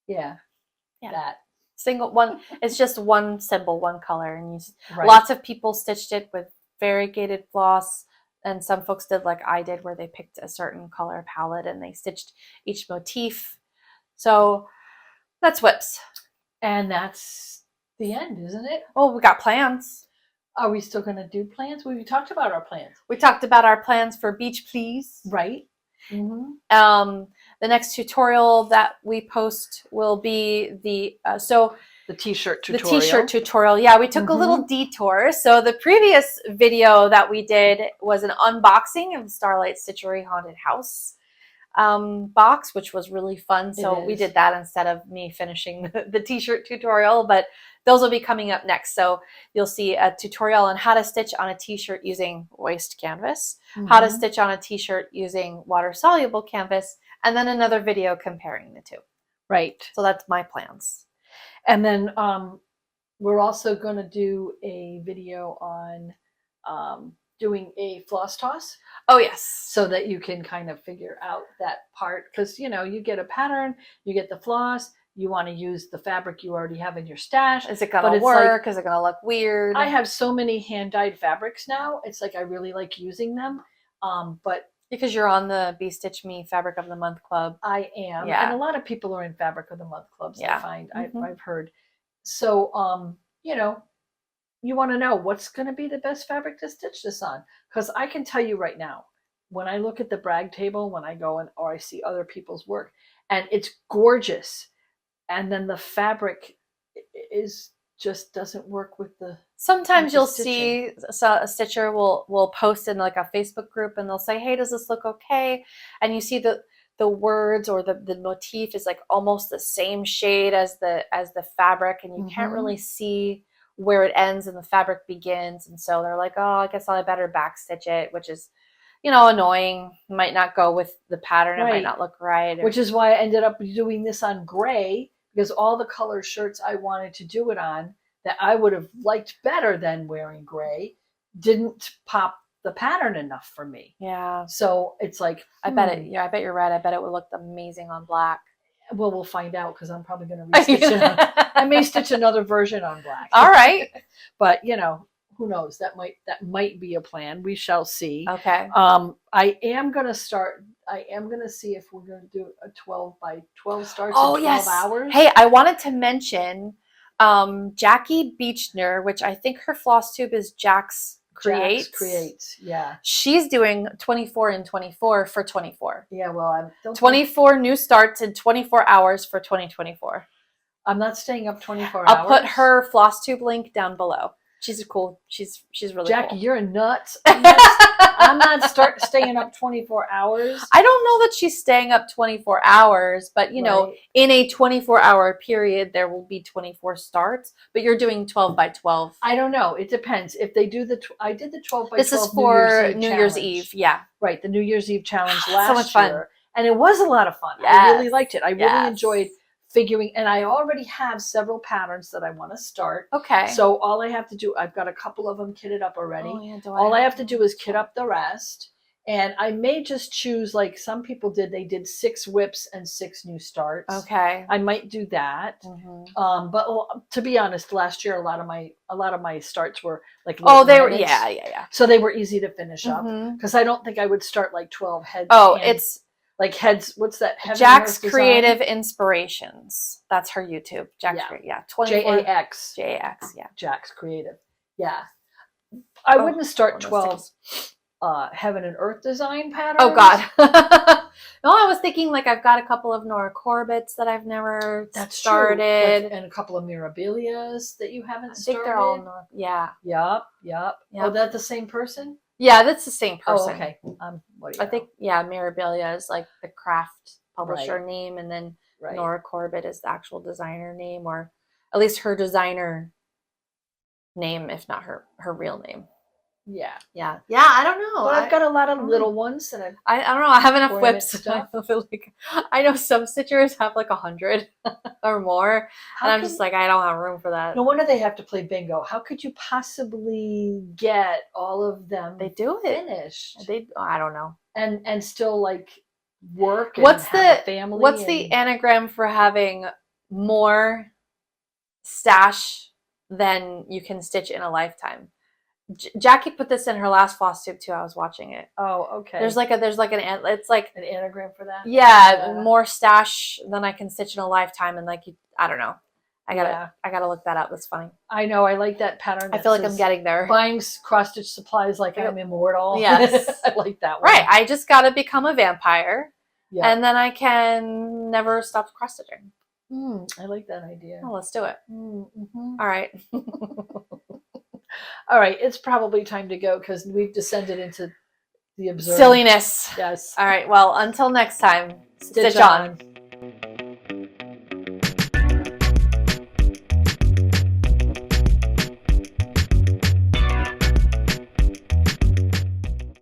Yeah. That. Single one. It's just one symbol, one color. And lots of people stitched it with variegated floss. And some folks did like I did, where they picked a certain color palette and they stitched each motif. So that's WIPs. And that's the end, isn't it? Oh, we got plans. Are we still going to do plans? We talked about our plans. We talked about our plans for Beach Please. Right. Mm-hmm. The next tutorial that we post will be the t-shirt tutorial. The t-shirt tutorial. Yeah, we took a little detour. So the previous video that we did was an unboxing of the Starlight Stitchery Haunted House box, which was really fun. So we did that instead of me finishing the t-shirt tutorial, but those will be coming up next. So you'll see a tutorial on how to stitch on a t-shirt using waste canvas, how to stitch on a t-shirt using water-soluble canvas, and then another video comparing the two. Right. So that's my plans. And then we're also going to do a video on doing a floss toss. Oh, yes. So that you can kind of figure out that part. Because, you get a pattern, you get the floss, you want to use the fabric you already have in your stash. Is it going to work? Is it going to look weird? I have so many hand-dyed fabrics now. It's like I really like using them. But because you're on the Be Stitch Me Fabric of the Month Club. I am. Yeah. And a lot of people are in Fabric of the Month clubs, yeah. I find. I've heard. So, you want to know what's going to be the best fabric to stitch this on. Because I can tell you right now, when I look at the brag table, when I go or I see other people's work, and it's gorgeous, and then the fabric just doesn't work with the. Sometimes you'll see a stitcher will post in like a Facebook group, and they'll say, "Hey, does this look okay?" And you see the words or the motif is like almost the same shade as the fabric, and you can't really see where it ends and the fabric begins. And so they're like, "Oh, I guess I better backstitch it," which is, annoying. Might not go with the pattern. It might not look right. Which is why I ended up doing this on gray, because all the color shirts I wanted to do it on that I would have liked better than wearing gray didn't pop the pattern enough for me. Yeah. So it's like, I bet you're right. I bet it would look amazing on black. Well, we'll find out, because I'm probably going to restitch it. I may stitch another version on black. All right. But, who knows? That might be a plan. We shall see. Okay. I am going to see if we're going to do a 12 by 12 starts in 12 hours. Hey, I wanted to mention Jackie Beechner, which I think her Flosstube is Jack's Creates. Yeah. She's doing 24 and 24 for 24. Yeah, well, 24 new starts in 24 hours for 2024. I'm not staying up 24 hours. I'll put her Flosstube link down below. She's cool. She's really Jackie, cool. You're nuts. I'm not staying up 24 hours. I don't know that she's staying up 24 hours, but in a 24-hour period, there will be 24 starts, but you're doing 12 by 12. I don't know. It depends. If they do I did the 12 by 12. This is for New Year's Eve. Yeah. Right. The New Year's Eve challenge last so much fun. year. And it was a lot of fun. Yes. I really liked it. I really enjoyed figuring, and I already have several patterns that I want to start. Okay. So all I have to do, I've got a couple of them kitted up already. Oh, yeah, all I have to do is kit up the rest. And I may just choose, like some people did, they did 6 WIPs and 6 new starts. Okay. I might do that. But to be honest, last year a lot of my starts were like they were yeah. So they were easy to finish up, because I don't think I would start like 12 heads. like heads. What's that? Heaven and Jack's Earth Design? Creative Inspirations. That's her YouTube. Jack's Yeah. 24 JAX. JAX. Yeah. Jack's Creative. Yeah. I wouldn't start one of those 12 things. Heaven and Earth Design patterns. Oh God. No, I was thinking like I've got a couple of Nora Corbett's that I've never started. And a couple of Mirabilias that you haven't I started. think they're all Nora. Yeah. Yep. Oh, that's the same person? Yeah, that's the same person. Oh, okay. What do you I know? think, yeah, Mirabilia is like the craft publisher name, and then Nora Corbett is the actual designer name, or at least her designer name, if not her real name. Yeah. I don't know. But I've got a lot of little ones that I don't know. I have enough ornament whips. stuff. I feel like I know some stitchers have like 100 or more, and I'm just like, I don't have room for that. No wonder they have to play bingo. How could you possibly get all of them? They do it finished. I don't know. And still like work. And What's have a family? What's the anagram for having more stash than you can stitch in a lifetime? Jackie put this in her last Flosstube too. I was watching it. Oh, okay. There's like it's like an anagram for that. Yeah, more stash than I can stitch in a lifetime, and like I don't know. I gotta look that up. That's funny. I know. I like that pattern. I feel like I'm getting there. Buying cross stitch supplies like I'm immortal. Yes, I like that one. Right. I just gotta become a vampire, and then I can never stop cross stitching. I like that idea. Oh, let's do it. Mm-hmm. All right. All right, it's probably time to go because we've descended into the absurd. Silliness. Yes. All right, well, until next time, stitch on.